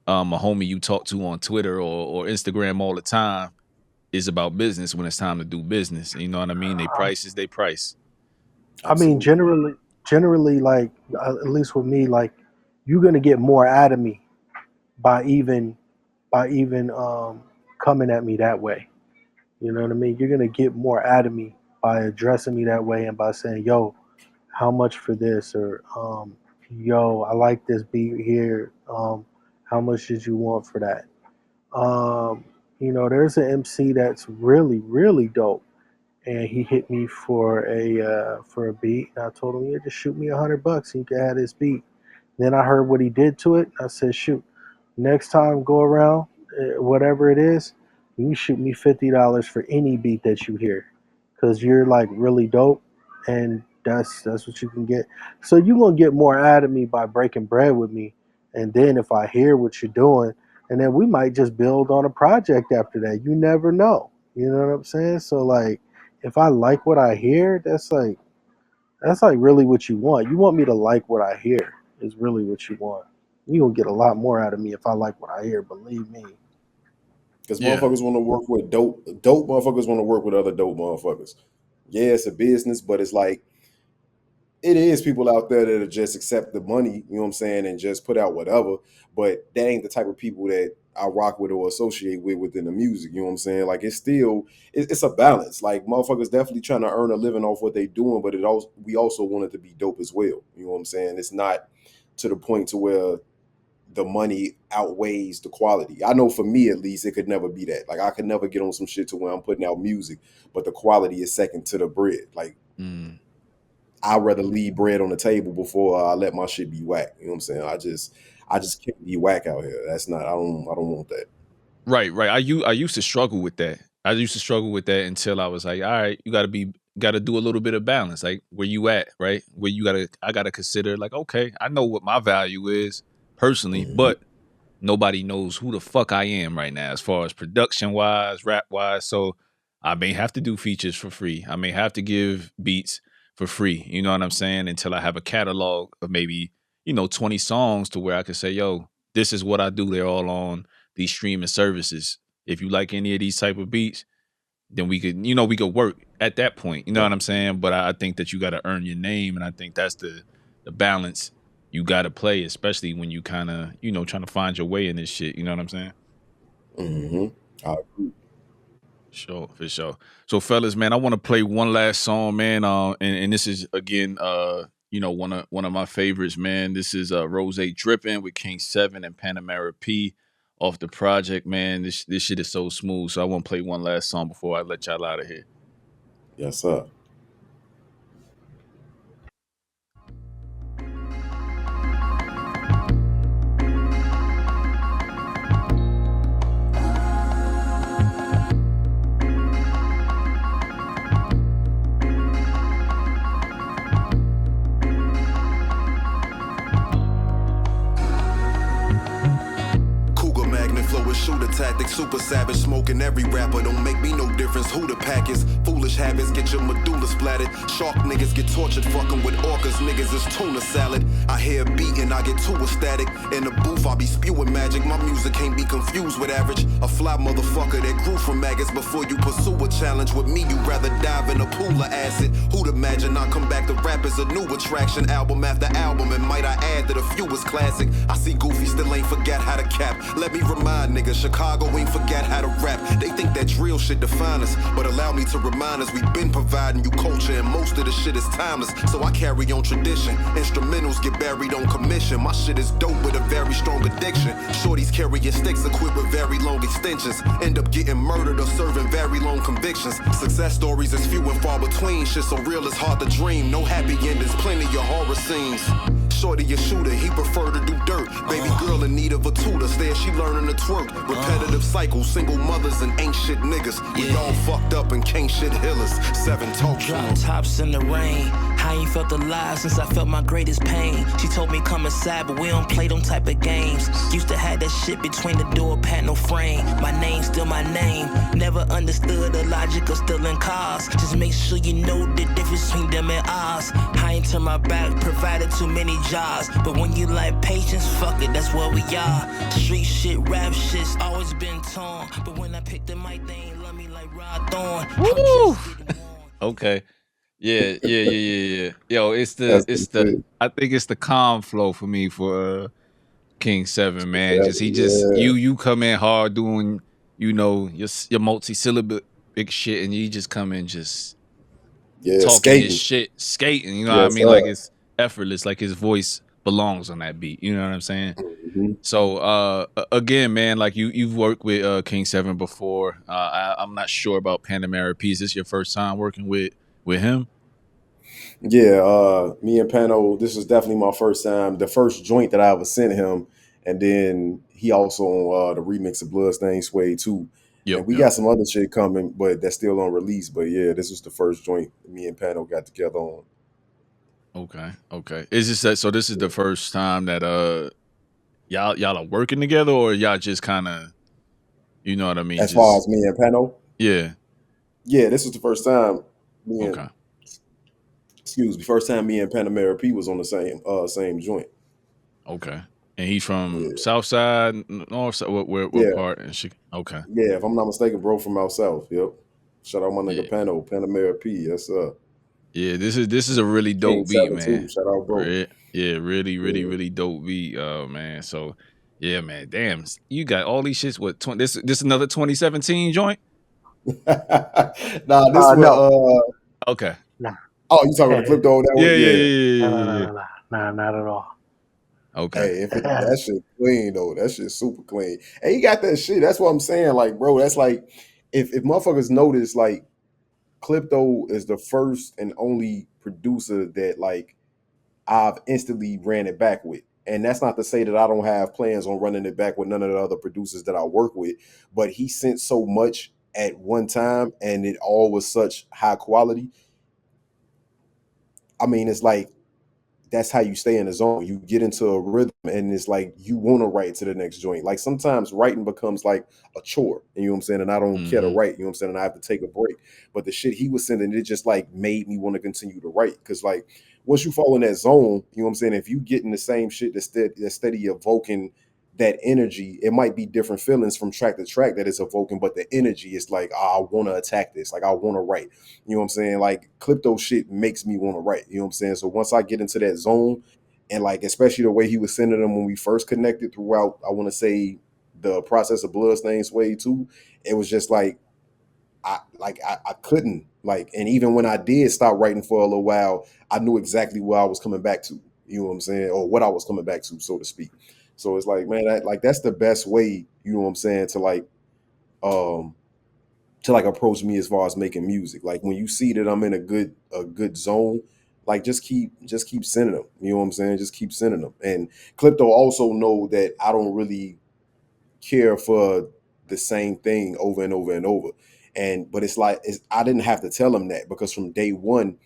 a homie you talk to on Twitter or Instagram all the time is about business when it's time to do business. You know what I mean? They price is they price. I mean, Absolutely. generally, like at least with me, like you're gonna get more out of me by even coming at me that way. You know what I mean? You're gonna get more out of me by addressing me that way and by saying, "Yo, how much for this?" or "Yo, I like this beat here. How much did you want for that? There's an MC that's really, really dope, and he hit me for a beat, and I told him, yeah, just shoot me $100 and you can have this beat. Then I heard what he did to it. I said, shoot, next time go around, whatever it is, you shoot me $50 for any beat that you hear, because you're like really dope, and that's what you can get. So you're gonna get more out of me by breaking bread with me, and then if I hear what you're doing, and then we might just build on a project after that. You never know. You know what I'm saying? So like, if I like what I hear, that's like really what you want. You want me to like what I hear is really what you want. You gonna get a lot more out of me if I like what I hear. Believe me. Because Yeah. motherfuckers want to work with dope motherfuckers want to work with other dope motherfuckers. Yeah, it's a business, but it's like it is people out there that just accept the money, you know what I'm saying, and just put out whatever. But that ain't the type of people that I rock with or associate with within the music, you know what I'm saying? Like it's a balance. Like motherfuckers definitely trying to earn a living off what they doing, but we also want it to be dope as well. You know what I'm saying? It's not to the point to where the money outweighs the quality. I know for me at least, it could never be that. Like I could never get on some shit to where I'm putting out music, but the quality is second to the bread. Like I'd rather leave bread on the table before I let my shit be whack. You know what I'm saying? I just can't be whack out here. That's not. I don't want that. Right. I used to struggle with that. I used to struggle with that until I was like, all right, you gotta do a little bit of balance. Like where you at, right? Where I gotta consider like, okay, I know what my value is personally, but nobody knows who the fuck I am right now as far as production wise, rap wise. So I may have to do features for free. I may have to give beats for free. You know what I'm saying? Until I have a catalog of maybe, 20 songs to where I can say, yo, this is what I do. They're all on these streaming services. If you like any of these type of beats, then we could work at that point. You know what I'm saying? But I think that you got to earn your name. And I think that's the balance you got to play, especially when you kind of, trying to find your way in this shit. You know what I'm saying? I agree. Sure, for sure. So, fellas, man, I want to play one last song, man. And this is again, one of my favorites, man. This is Rose Drippin' with King 7 and Panamera P off the project, man. This shit is so smooth. So I want to play one last song before I let y'all out of here. Yes, sir. Shooter tactics, super savage, smoking every rapper. Don't make me no difference who the pack is. Foolish habits get your medulla splattered. Shark niggas get tortured, fucking with orcas. Niggas is tuna salad. I hear a beat and I get too ecstatic. In the booth, I be spewing magic. My music can't be confused with average. A fly motherfucker that grew from maggots. Before you pursue a challenge with me, you rather dive in a pool of acid. Who'd imagine I come back to rap as a new attraction, album after album, and might I add that a few is classic. I see Goofy still ain't forget how to cap. Let me remind niggas, Chicago ain't forget how to rap. They think that drill shit define us, but allow me to remind us, we've been providing you culture, and most of the shit is timeless. So I carry on tradition. Instrumentals get buried on commission. My shit is dope with a very strong addiction. Shorties carrying sticks equipped with very long extensions. End up getting murdered or serving very long convictions. Success stories is few and far between. Shit so real it's hard to dream. No happy endings, plenty of horror scenes. Shorty a shooter, he prefer to do dirt. Baby girl in need of a tutor, there she learning to twerk. Repetitive cycles, single mothers and ain't shit niggas. We all fucked up and can't shit heal us. 7 talks. Drop tops in the rain. I ain't felt alive since I felt my greatest pain. She told me come inside, but we don't play them type of games. Used to have that shit between the door panel frame. My name's still my name. Never understood the logic of stealing cars. Just make sure you know the difference between them and ours. I ain't turn my back, provided too many jobs. But when you like patience, fuck it, that's what we are. Street shit, rap shit's always been torn. But when I picked the mic, they ain't love me like Rod Thorn. Woo! Okay. Yeah. Yo, I think it's the calm flow for me for King 7, man. You come in hard doing, your multi-syllabic shit, and you just come in talking skating. his shit, skating, what I mean? Sir. Like it's effortless, like his voice belongs on that beat. You know what I'm saying? Mm-hmm. So again, man, like you've worked with King 7 before. I'm not sure about Panamera P. Is this your first time working with him? Yeah, me and Pano, this was definitely my first time, the first joint that I ever sent him, and then he also on the remix of Bloodstained Suede too. Yep, And we yep. got some other shit coming, but that's still on release. But yeah, this was the first joint me and Pano got together on. Okay, okay. Is this that? So this is the first time that y'all are working together, or y'all just kind of, you know what I mean? As far Just as me and Pano, yeah. yeah, this was the first time me and Okay, excuse me, first time me and Panamera P was on the same joint. okay. And he's from Yeah, South Side, North Side. What yeah, part? And she. Okay. yeah. If I'm not mistaken, bro from out south. Yep. Shout out my nigga Yeah, Panamera P. Yes, sir. yeah. This is a really King dope beat, 7 too. man. Shout out, bro. Yeah, really, really, Yeah. really dope beat, man. So yeah, man. Damn, you got all these shits. What? This another 2017 joint? Nah, this No, was Okay. nah, oh, you talking about the Clipto that Yeah, one? yeah, Yeah. yeah, no, yeah, no, yeah, no, yeah. no, no, nah, not at all. Okay. Hey, if it, that shit clean though, that shit super clean. Hey, you got that shit. That's what I'm saying. Like, bro, that's like if motherfuckers notice, like Clipto is the first and only producer that like I've instantly ran it back with. And that's not to say that I don't have plans on running it back with none of the other producers that I work with, but he sent so much at one time and it all was such high quality. I mean, it's like that's how you stay in the zone. You get into a rhythm and it's like you want to write to the next joint. Like sometimes writing becomes like a chore. You know what I'm saying? And I don't care to Mm-hmm. write, you know what I'm saying? And I have to take a break. But the shit he was sending, it just like made me want to continue to write. Cause like once you fall in that zone, you know what I'm saying? If you get in the same shit that's steady evoking that energy, it might be different feelings from track to track that it's evoking, but the energy is like, I want to attack this. Like I want to write. You know what I'm saying? Like Clipto shit makes me want to write. You know what I'm saying? So once I get into that zone, and like especially the way he was sending them when we first connected throughout, I want to say the process of Bloodstained Suede too, it was just like I couldn't like, and even when I did stop writing for a little while, I knew exactly what I was coming back to. You know what I'm saying? Or what I was coming back to, so to speak. So it's like, man, that's the best way, you know what I'm saying, um to like approach me as far as making music. Like when you see that I'm in a good zone, like just keep sending them. You know what I'm saying? Just keep sending them. And Clipto also know that I don't really care for the same thing over and over and over. And but it's like I didn't have to tell him that because from day one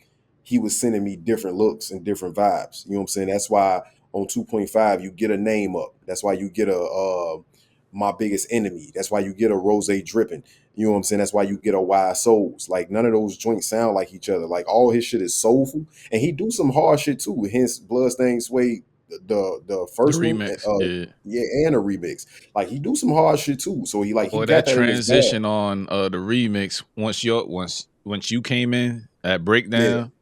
he was sending me different looks and different vibes. You know what I'm saying? That's why on 2.5 you get a name up. That's why you get a my biggest enemy. That's why you get a rose dripping. You know what I'm saying? That's why you get a wise souls. Like none of those joints sound like each other. Like all his shit is soulful, and he do some hard shit too. Hence, Bloodstained Suede, the The first one, remix. Yeah. yeah, and a remix. Like he do some hard shit too. So he Boy, got that that in his bag. transition on the remix once you came in at Yeah. breakdown.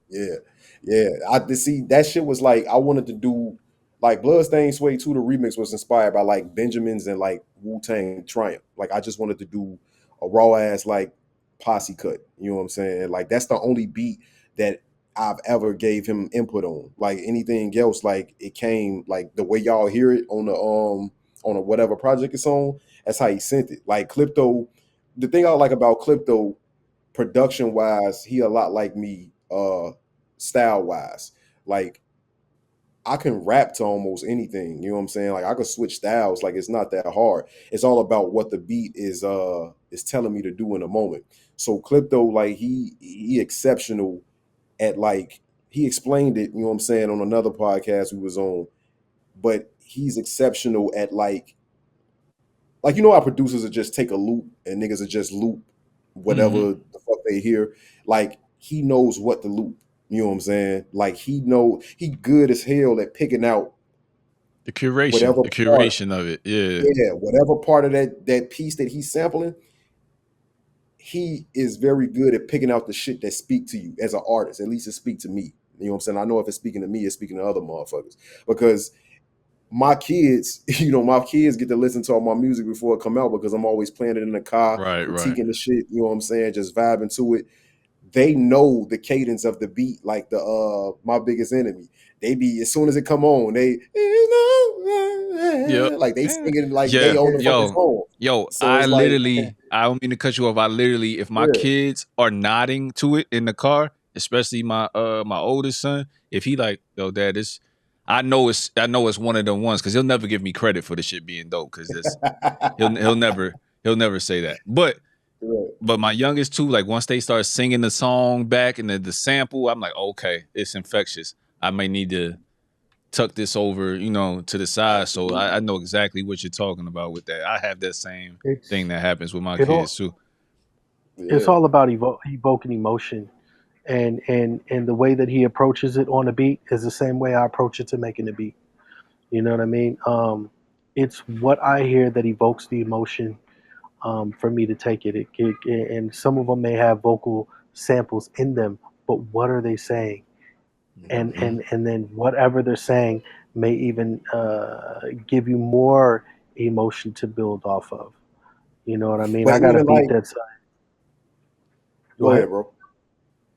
Yeah, yeah. I to see that shit was like I wanted to do like Bloodstained Suede 2, the remix was inspired by like Benjamin's and like Wu-Tang Triumph. Like I just wanted to do a raw ass like posse cut. You know what I'm saying? Like that's the only beat that I've ever gave him input on. Like anything else, like it came like the way y'all hear it on a whatever project it's on, that's how he sent it. Like Clipto, the thing I like about Clipto production wise, he a lot like me, style wise. Like I can rap to almost anything, you know what I'm saying? Like I could switch styles, like it's not that hard. It's all about what the beat is telling me to do in a moment. So Clipto, like he exceptional at like he explained it, you know what I'm saying, on another podcast we was on, but he's exceptional at like you know how producers will just take a loop and niggas will just loop Mm-hmm. whatever the fuck they hear. Like he knows what to loop. You know what I'm saying? Like he good as hell at picking out The curation, whatever the part, curation of it. Yeah. yeah, whatever part of that piece that he's sampling. He is very good at picking out the shit that speak to you as an artist. At least it speak to me. You know what I'm saying? I know if it's speaking to me, it's speaking to other motherfuckers because my kids, my kids get to listen to all my music before it come out because I'm always playing it in the car, Right, right. critiquing the shit, you know what I'm saying, just vibing to it. they know the cadence of the beat, like the My Biggest Enemy. They be, as soon as it come on, they Yep. like they singing like they Yeah. on the fucking song. Yo, So it's like, I don't mean to cut you off. I literally, if my yeah. kids are nodding to it in the car, especially my oldest son, if he like, yo, dad, this, I know it's one of them ones, because he'll never give me credit for the shit being dope, because it's he'll never say that. But Right. but my youngest too, like once they start singing the song back and the sample, I'm like, okay, it's infectious. I may need to tuck this over, to the side. So I know exactly what you're talking about with that. I have that same thing It's that happens with my it all kids too. it's Yeah. all about evoking emotion, and the way that he approaches it on a beat is the same way I approach it to making a beat. You know what I mean? It's what I hear that evokes the emotion, for me to take it. And some of them may have vocal samples in them, but what are they saying? And then whatever they're saying may even give you more emotion to build off of. You know what I mean? But I got a even beat like, that's. Go go ahead. ahead, bro.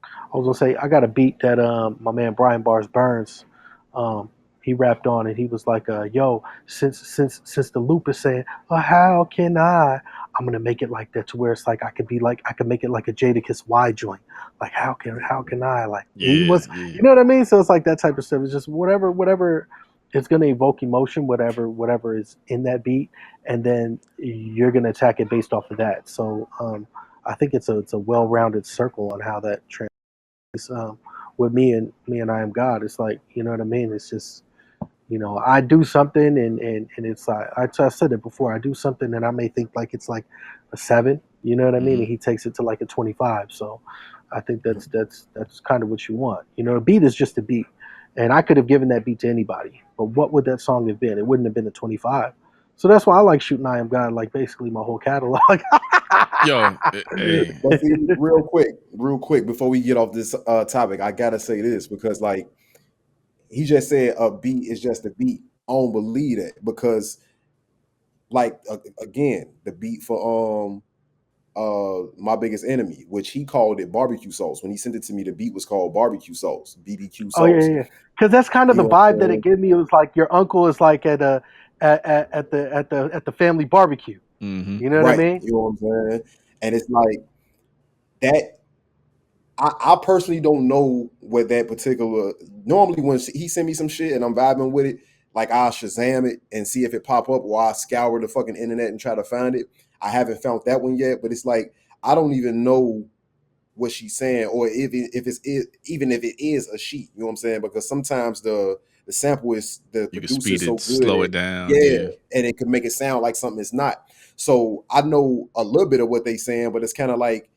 I was gonna say I got a beat that my man Brian Bars Burns, he rapped on, and he was like, yo, since the loop is saying, how can I'm gonna make it like that, to where it's like I could make it like a Jadakiss Y joint. Like how can I, like, he Yeah, was, yeah. you know what I mean? So it's like that type of stuff. It's just whatever it's gonna evoke emotion, whatever is in that beat, and then you're gonna attack it based off of that. So I think it's a well rounded circle on how that with me and I am God. It's like, you know what I mean. It's just, I do something, and it's like I said it before. I do something and I may think like it's like a 7. You know what I mean? And he takes it to like a 25. So I think that's kind of what you want. A beat is just a beat, and I could have given that beat to anybody. But what would that song have been? It wouldn't have been a 25. So that's why I like shooting I Am God, like basically my whole catalog. Yo, hey. But see, real quick, before we get off this topic, I gotta say this, because like he just said a beat is just a beat. I don't believe that, because like again, the beat for My Biggest Enemy, which he called it barbecue sauce. When he sent it to me, the beat was called barbecue sauce, BBQ Oh yeah, sauce. yeah. Because that's kind of You the know what vibe I'm that saying? it gave me. It was like your uncle is like at the family barbecue. Mm-hmm. You know what I Right. mean? You know what I'm saying? And it's like that. I personally don't know what that particular. Normally, when he send me some shit and I'm vibing with it, like I'll Shazam it and see if it pop up, or I scour the fucking internet and try to find it. I haven't found that one yet, but it's like I don't even know what she's saying, or even if it is a sheet. You know what I'm saying? Because sometimes the sample is, the You can producer's speed so it, good slow at, it down. yeah, Yeah. and it could make it sound like something it's not. So I know a little bit of what they saying, but it's kind of like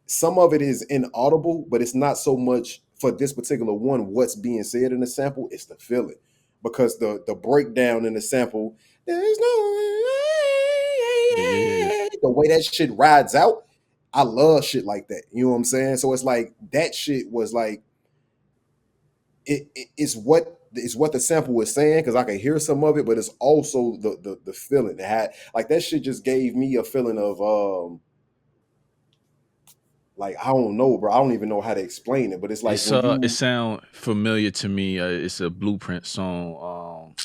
some of it is inaudible, but it's not so much for this particular one what's being said in the sample, it's the feeling. Because the breakdown in the sample, there's no Yeah. the way that shit rides out, I love shit like that. You know what I'm saying? So it's like that shit was like it's what the sample was saying, because I can hear some of it, but it's also the feeling it had. Like that shit just gave me a feeling of like, I don't know, bro. I don't even know how to explain it, but it's like when It you sound familiar to me. It's a Blueprint song.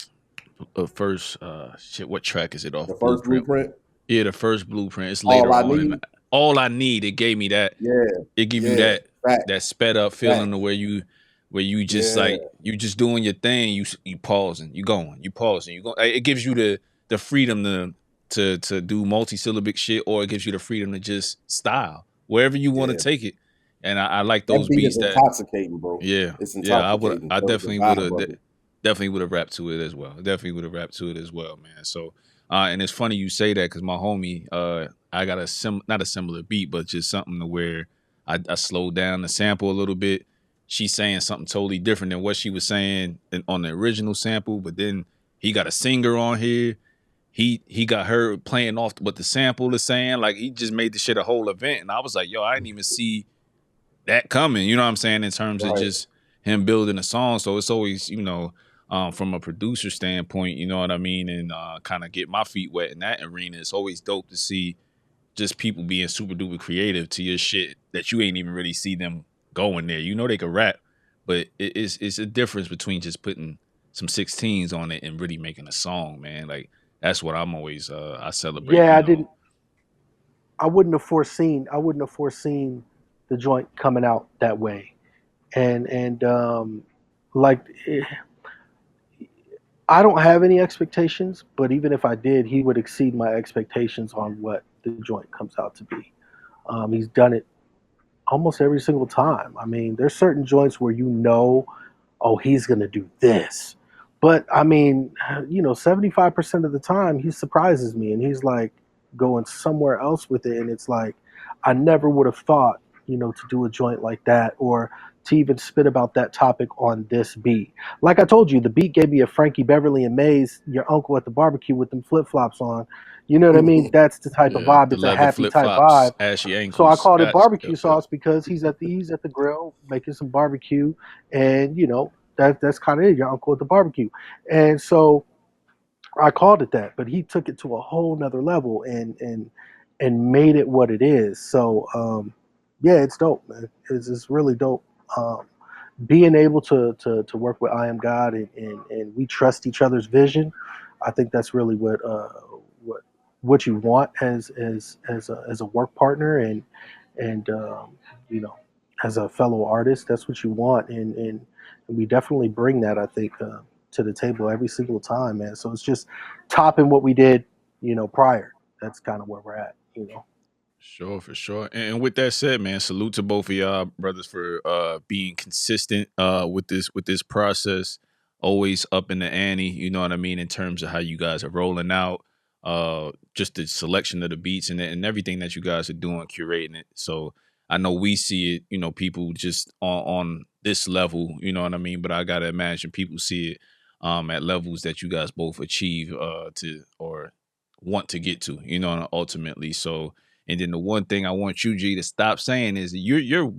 First, shit. What track is it off the first Blueprint? blueprint, Yeah, the first Blueprint. It's all later I on, and need, all I need. It gave me that. yeah, It give you yeah, that facts, sped up feeling to facts, where you just yeah, like you just doing your thing. You pausing, you going, you pausing, you go. It gives you the freedom to do multi-syllabic shit, or it gives you the freedom to just style wherever you want to yeah. take it. And I like That those beat beats is that. intoxicating, bro. Yeah, It's yeah. intoxicating. I The definitely would vibe have. of it. Definitely would have rapped to it as well. Definitely would have rapped to it as well, man. So, and it's funny you say that, because my homie, I got not a similar beat, but just something to where I slowed down the sample a little bit. She's saying something totally different than what she was saying on the original sample, but then he got a singer on here. He got her playing off what the sample is saying. Like, he just made the shit a whole event, and I was like, yo, I didn't even see that coming. You know what I'm saying? In terms of Right. just him building a song. So it's always, from a producer standpoint, you know what I mean, and kind of get my feet wet in that arena. It's always dope to see just people being super duper creative to your shit that you ain't even really see them going there. You know they can rap, but it's a difference between just putting some 16s on it and really making a song, man. Like that's what I'm always I celebrate, Yeah, you I know. didn't. I wouldn't have foreseen. I wouldn't have foreseen the joint coming out that way. And like I don't have any expectations, but even if I did, he would exceed my expectations on what the joint comes out to be. He's done it almost every single time. I mean, there's certain joints where you know, oh, he's going to do this. But I mean, 75% of the time he surprises me and he's like going somewhere else with it. And it's like, I never would have thought, to do a joint like that or to even spit about that topic on this beat. Like I told you, the beat gave me a Frankie Beverly and Maze, your uncle at the barbecue with them flip flops on. You know what I mean? That's the type of Yeah, vibe. the It's a leather happy flip type flops, vibe. ashy So I ankles. called it Gotcha. barbecue Yep, yep. sauce because he's at the grill making some barbecue, and that's kind of it. Your uncle at the barbecue, and so I called it that. But he took it to a whole nother level and made it what it is. So yeah, it's dope, man. It's really dope. Being able to work with I Am God and we trust each other's vision. I think that's really what what you want as a work partner and you know as a fellow artist. That's what you want, and we definitely bring that. I think to the table every single time, man. So it's just topping what we did, prior. That's kind of where we're at. Sure, for sure. And with that said, man, salute to both of y'all brothers for being consistent with this process. Always up in the ante, you know what I mean, in terms of how you guys are rolling out, just the selection of the beats and everything that you guys are doing, curating it. So I know we see it, people just on this level, you know what I mean. But I gotta imagine people see it at levels that you guys both achieve to or want to get to, ultimately. So and then the one thing I want you, G, to stop saying is you're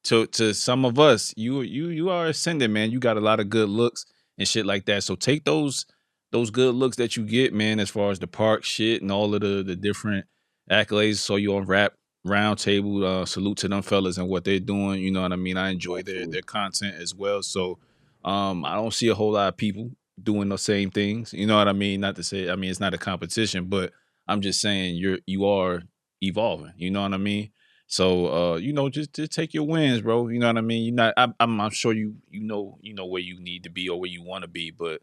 to some of us, you are ascending, man. You got a lot of good looks and shit like that. So take those good looks that you get, man, as far as the park shit and all of the different accolades. So you on rap roundtable. Salute to them fellas and what they're doing. You know what I mean? I enjoy their Absolutely. content as well. So I don't see a whole lot of people doing the same things. You know what I mean? Not to say, I mean, it's not a competition, but I'm just saying you are evolving. You know what I mean? So just take your wins, bro. You know what I mean. You're not. I'm sure you know where you need to be or where you want to be, but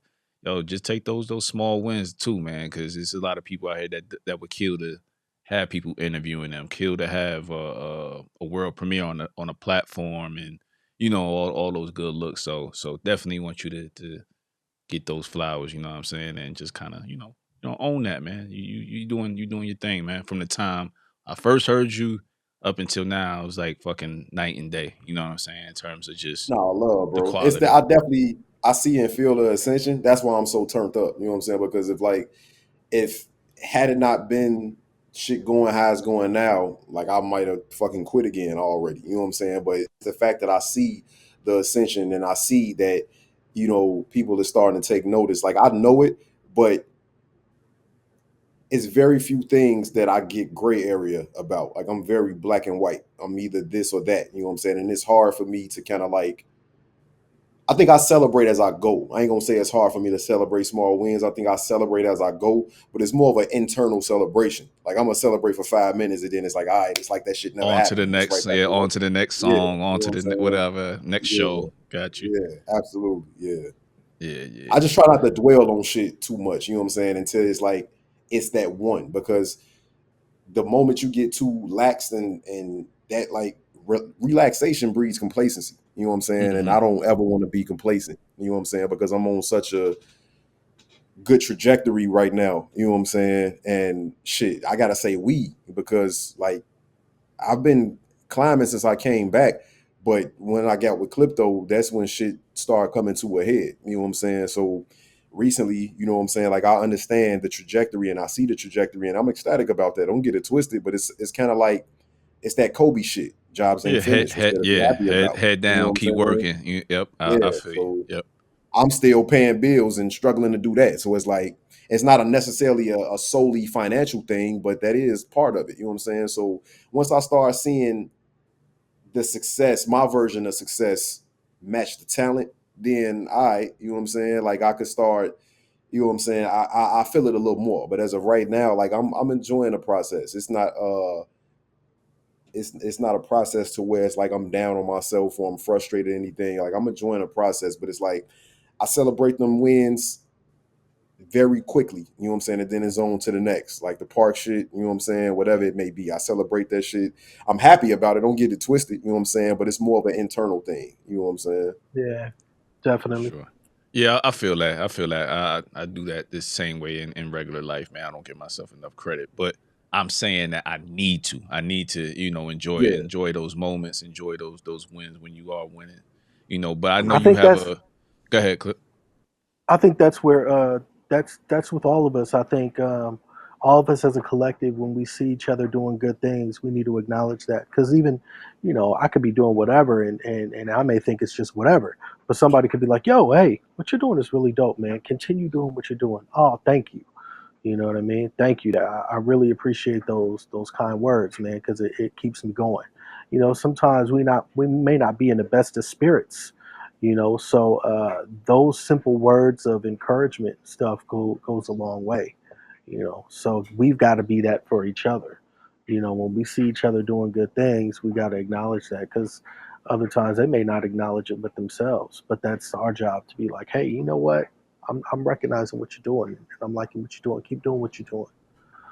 just take those small wins too, man. Because there's a lot of people out here that would kill to have people interviewing them, kill to have a world premiere on a platform, and all those good looks. So definitely want you to get those flowers. You know what I'm saying, and just kind of own that, man. You doing your thing, man. From the time I first heard you up until now, it was like fucking night and day. You know what I'm saying in terms of just No, love, the bro. It's that quality. I definitely I see and feel the ascension. That's why I'm so turned up. You know what I'm saying? Because if had it not been shit going how it's going now, like I might have fucking quit again already. You know what I'm saying? But it's the fact that I see the ascension and I see that, people are starting to take notice. Like I know it, but it's very few things that I get gray area about. Like I'm very black and white. I'm either this or that. You know what I'm saying? And it's hard for me to kind of like I think I celebrate as I go. I ain't gonna say it's hard for me to celebrate small wins. I think I celebrate as I go, but it's more of an internal celebration. Like I'm gonna celebrate for 5 minutes and then it's like, all right, it's like that shit never On to the happened. It's right next, back yeah. to On work. to the next Yeah, song. you On know to what I'm the saying? whatever next Yeah, show. Got you. yeah, absolutely. Yeah. Yeah, yeah, I just yeah. try not to dwell on shit too much, you know what I'm saying, until it's like it's that one. Because the moment you get too lax and that like relaxation breeds complacency. You know what I'm saying? And Hmm. I don't ever want to be complacent. You know what I'm saying? Because I'm on such a good trajectory right now. You know what I'm saying? And shit, I gotta say we because like I've been climbing since I came back, but when I got with Crypto, that's when shit started coming to a head. You know what I'm saying? So recently, you know what I'm saying? Like I understand the trajectory and I see the trajectory and I'm ecstatic about that. Don't get it twisted, but it's kind of like it's that Kobe shit. Jobs Yeah, ain't finished. What you gotta be happy about. head You know what down, I'm keep saying? working. Yep, I Yeah. feel you. So Yep. I'm still paying bills and struggling to do that. So it's like it's not a necessarily a solely financial thing, but that is part of it. You know what I'm saying? So once I start seeing the success, my version of success match the talent, then you know what I'm saying? Like I could start, you know what I'm saying? I feel it a little more. But as of right now, like I'm enjoying the process. It's not a process to where it's like I'm down on myself or I'm frustrated or anything. Like I'm enjoying the process, but it's like I celebrate them wins very quickly, you know what I'm saying? And then it's on to the next, like the park shit, you know what I'm saying? Whatever it may be, I celebrate that shit. I'm happy about it. Don't get it twisted, you know what I'm saying? But it's more of an internal thing, you know what I'm saying? Yeah, For definitely. sure. Yeah, I feel that. I feel that. I do that the same way in regular life, man. I don't give myself enough credit, but I'm saying that I need to. I need to, Yeah, enjoy those moments, enjoy those wins when you are winning. But I know I you think have that's a. Go ahead, Clip. I think that's where that's with all of us. I think all of us as a collective, when we see each other doing good things, we need to acknowledge that. Because even, I could be doing whatever, and I may think it's just whatever, but somebody could be like, "Yo, hey, what you're doing is really dope, man. Continue doing what you're doing." Oh, thank you. You know what I mean? Thank you. I really appreciate those kind words, man, because it keeps me going. Sometimes we may not be in the best of spirits, so those simple words of encouragement stuff goes a long way. So we've got to be that for each other. When we see each other doing good things, we got to acknowledge that, because other times they may not acknowledge it with themselves, but that's our job to be like, hey, you know what? I'm recognizing what you're doing, and I'm liking what you're doing. Keep doing what you're doing.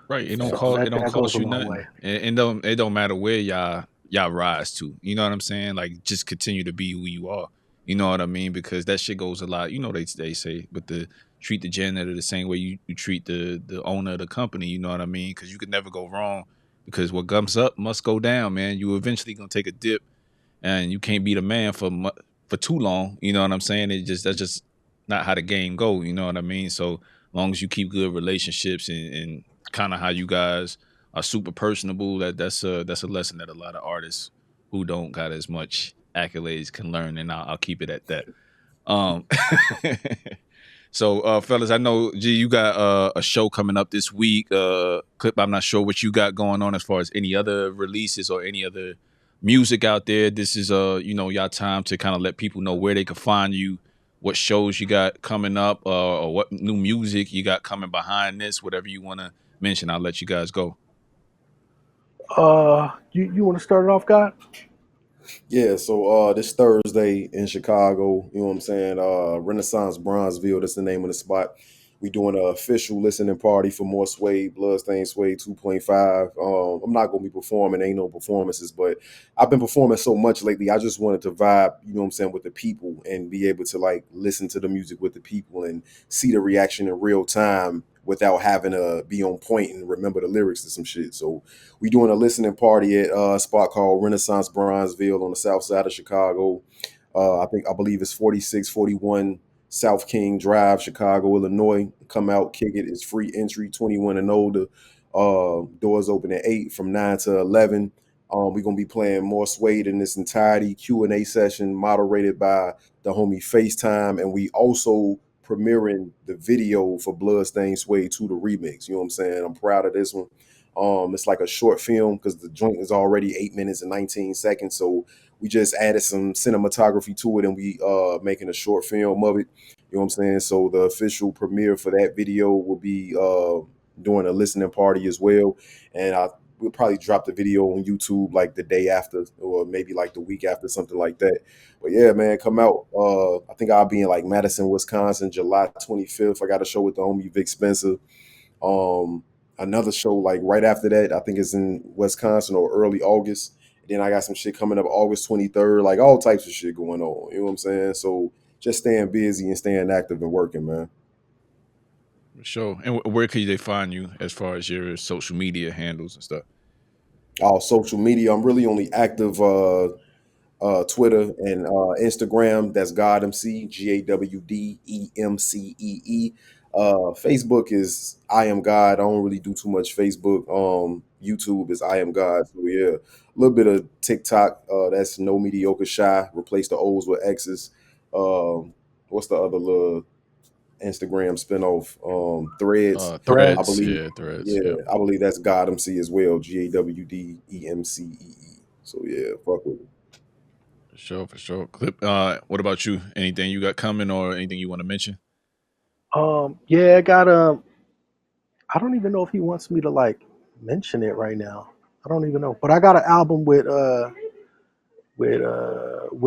Right. It don't So cost. It that don't that goes cost a you long nothing. way. It don't matter where y'all rise to. You know what I'm saying? Like just continue to be who you are. You know what I mean? Because that shit goes a lot. They say, but treat the janitor the same way you treat the owner of the company. You know what I mean? Because you could never go wrong. Because what comes up must go down, man. You eventually gonna take a dip, and you can't be the man for too long. You know what I'm saying? That's just not how the game go. You know what I mean? So long as you keep good relationships and kind of how you guys are super personable, that's a lesson that a lot of artists who don't got as much accolades can learn, and I'll keep it at that. Um, so, fellas, I know G, you got a show coming up this week. Clip, I'm not sure what you got going on as far as any other releases or any other music out there. This is y'all time to kind of let people know where they can find you, what shows you got coming up, or what new music you got coming behind this. Whatever you want to mention, I'll let you guys go. You want to start it off, God? Yeah, so this Thursday in Chicago, you know what I'm saying? Renaissance Bronzeville, that's the name of the spot. We doing an official listening party for more Suede, Bloodstained Suede 2.5. I'm not gonna be performing, ain't no performances, but I've been performing so much lately. I just wanted to vibe, you know what I'm saying, with the people and be able to like listen to the music with the people and see the reaction in real time without having to be on point and remember the lyrics to some shit. So we doing a listening party at a spot called Renaissance Bronzeville on the south side of Chicago. I believe it's 4641 South King Drive, Chicago, Illinois. Come out, kick it. It's free entry, 21 and older. Doors open at 8 from 9 to 11. We're gonna be playing more Suede in this entirety. Q&A session moderated by the homie FaceTime, and we also premiering the video for Bloodstained Suede 2, the remix. You know what I'm saying? I'm proud of this one. It's like a short film because the joint is already 8 minutes and 19 seconds. So we just added some cinematography to it, and we making a short film of it. You know what I'm saying? So the official premiere for that video will be during a listening party as well. And we'll probably drop the video on YouTube like the day after, or maybe like the week after, something like that. But yeah, man, come out. I think I'll be in like Madison, Wisconsin, July 25th. I got a show with the homie Vic Spencer. Um, Another show like right after that, I think it's in Wisconsin or early August. Then I got some shit coming up August 23rd, like all types of shit going on. You know what I'm saying? So just staying busy and staying active and working, man. For sure. And where could they find you as far as your social media handles and stuff? All social media, I'm really only active Twitter and Instagram. That's God MC, GAWDEMCEE. Facebook is I am God. I don't really do too much Facebook. YouTube is I am God. So yeah, a little bit of TikTok. That's no mediocre shy. Replace the O's with X's. Um, what's the other little Instagram spinoff? Threads. Thread. I Threads, believe, yeah, Threads, yeah, yep. I believe that's God MC as well. GAWDEMCEE. So yeah, fuck with it. For sure. Clip. What about you? Anything you got coming or anything you want to mention? Yeah, I got I don't even know if he wants me to like mention it right now. I don't even know, but I got an album with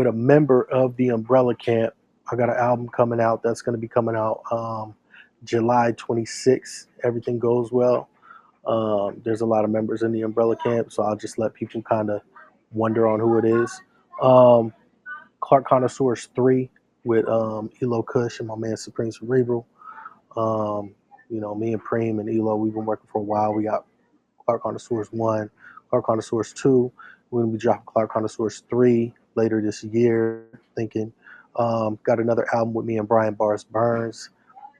a member of the Umbrella Camp. I got an album coming out that's going to be coming out July 26th. Everything goes well. There's a lot of members in the Umbrella Camp, so I'll just let people kind of wonder on who it is. Um, Clark Connoisseurs 3 with Elo Kush and my man Supreme Cerebral. Um, me and Preem and Elo, we've been working for a while. We got Clark Connoisseurs 1, Clark Connoisseurs 2. We're going to be dropping Clark Connoisseurs 3 later this year, thinking. Got another album with me and Brian Bars Burns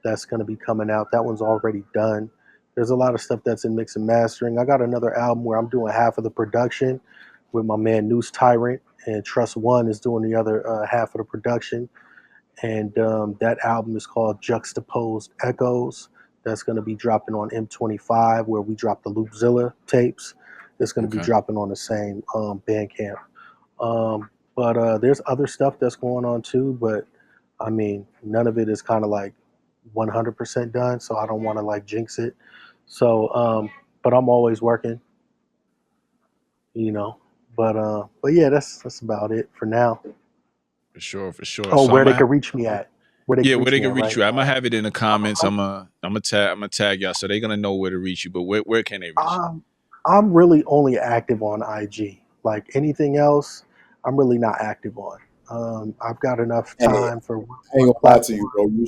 that's going to be coming out. That one's already done. There's a lot of stuff that's in mix and mastering. I got another album where I'm doing half of the production with my man Noose Tyrant, and Trust One is doing the other half of the production. And that album is called Juxtaposed Echoes. That's going to be dropping on M25, where we drop the Loopzilla tapes. It's going to be Okay. dropping on the same Bandcamp. But there's other stuff that's going on too, but I mean, none of it is kind of like 100% done, so I don't want to like jinx it. So, but I'm always working, you know. But yeah, that's about it for now. For sure. Oh, So where I'm they gonna could reach me at? Where they yeah, could where reach they me can at, reach right? you. I'm gonna have it in the comments. I'm, I'm gonna tag y'all so they're gonna know where to reach you. But where can they reach you? I'm really only active on IG. Like anything else, I'm really not active on. I've got enough Hey, time for I ain't one gonna lie to you, platform. bro. You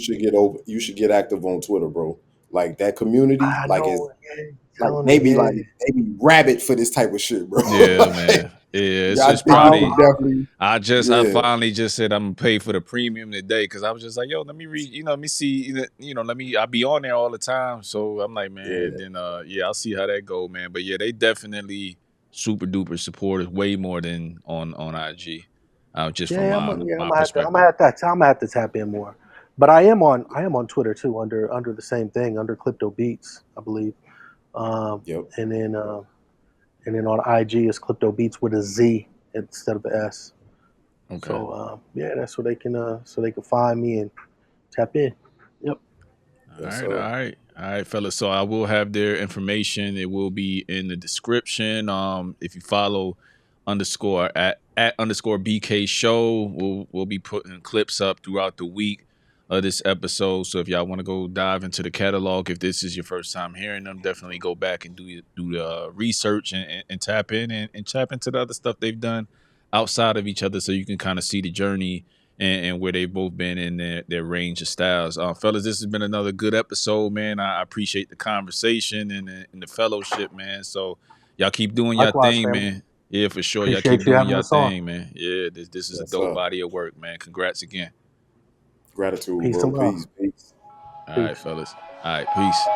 should get active on Twitter, bro. Like that community, I like is know, yeah, you're like telling me, yeah. they be rabid for this type of shit, bro. Yeah, Like, man. Yeah, yeah, I it's think you could probably definitely, I yeah, finally just said I'm gonna pay for the premium today because I was just like, yo, let me read, let me see, I'll be on there all the time. So I'm like, man, yeah, then yeah, I'll see how that go, man. But yeah, they definitely super duper supportive, way more than on IG. Just from Yeah, my I'm gonna have to, perspective. I'm gonna have to tap in more. But I am on Twitter too, under the same thing, under Crypto Beats, I believe. Um, yep, and then on IG is Crypto Beats with a Z instead of an S. Okay. So yeah, that's where so they can find me and tap in. Yep. yes, sir. All right, fellas. So I will have their information. It will be in the description. If you follow underscore at underscore BK show, we'll be putting clips up throughout the week of this episode. So if y'all want to go dive into the catalog, if this is your first time hearing them, definitely go back and do the research and tap in and tap into the other stuff they've done outside of each other, so you can kind of see the journey and where they've both been in their range of styles. Fellas, this has been another good episode, man. I appreciate the conversation and the fellowship, man. So y'all keep doing your Likewise, thing, family. man. Yeah, for sure. Y'all keep Appreciate you doing having your us on. thing, man. Yeah, this is a Yes, dope sir. body of work, man. Congrats again. Gratitude, Peace bro. and love. Peace, peace. All right, Peace. fellas. All right, peace.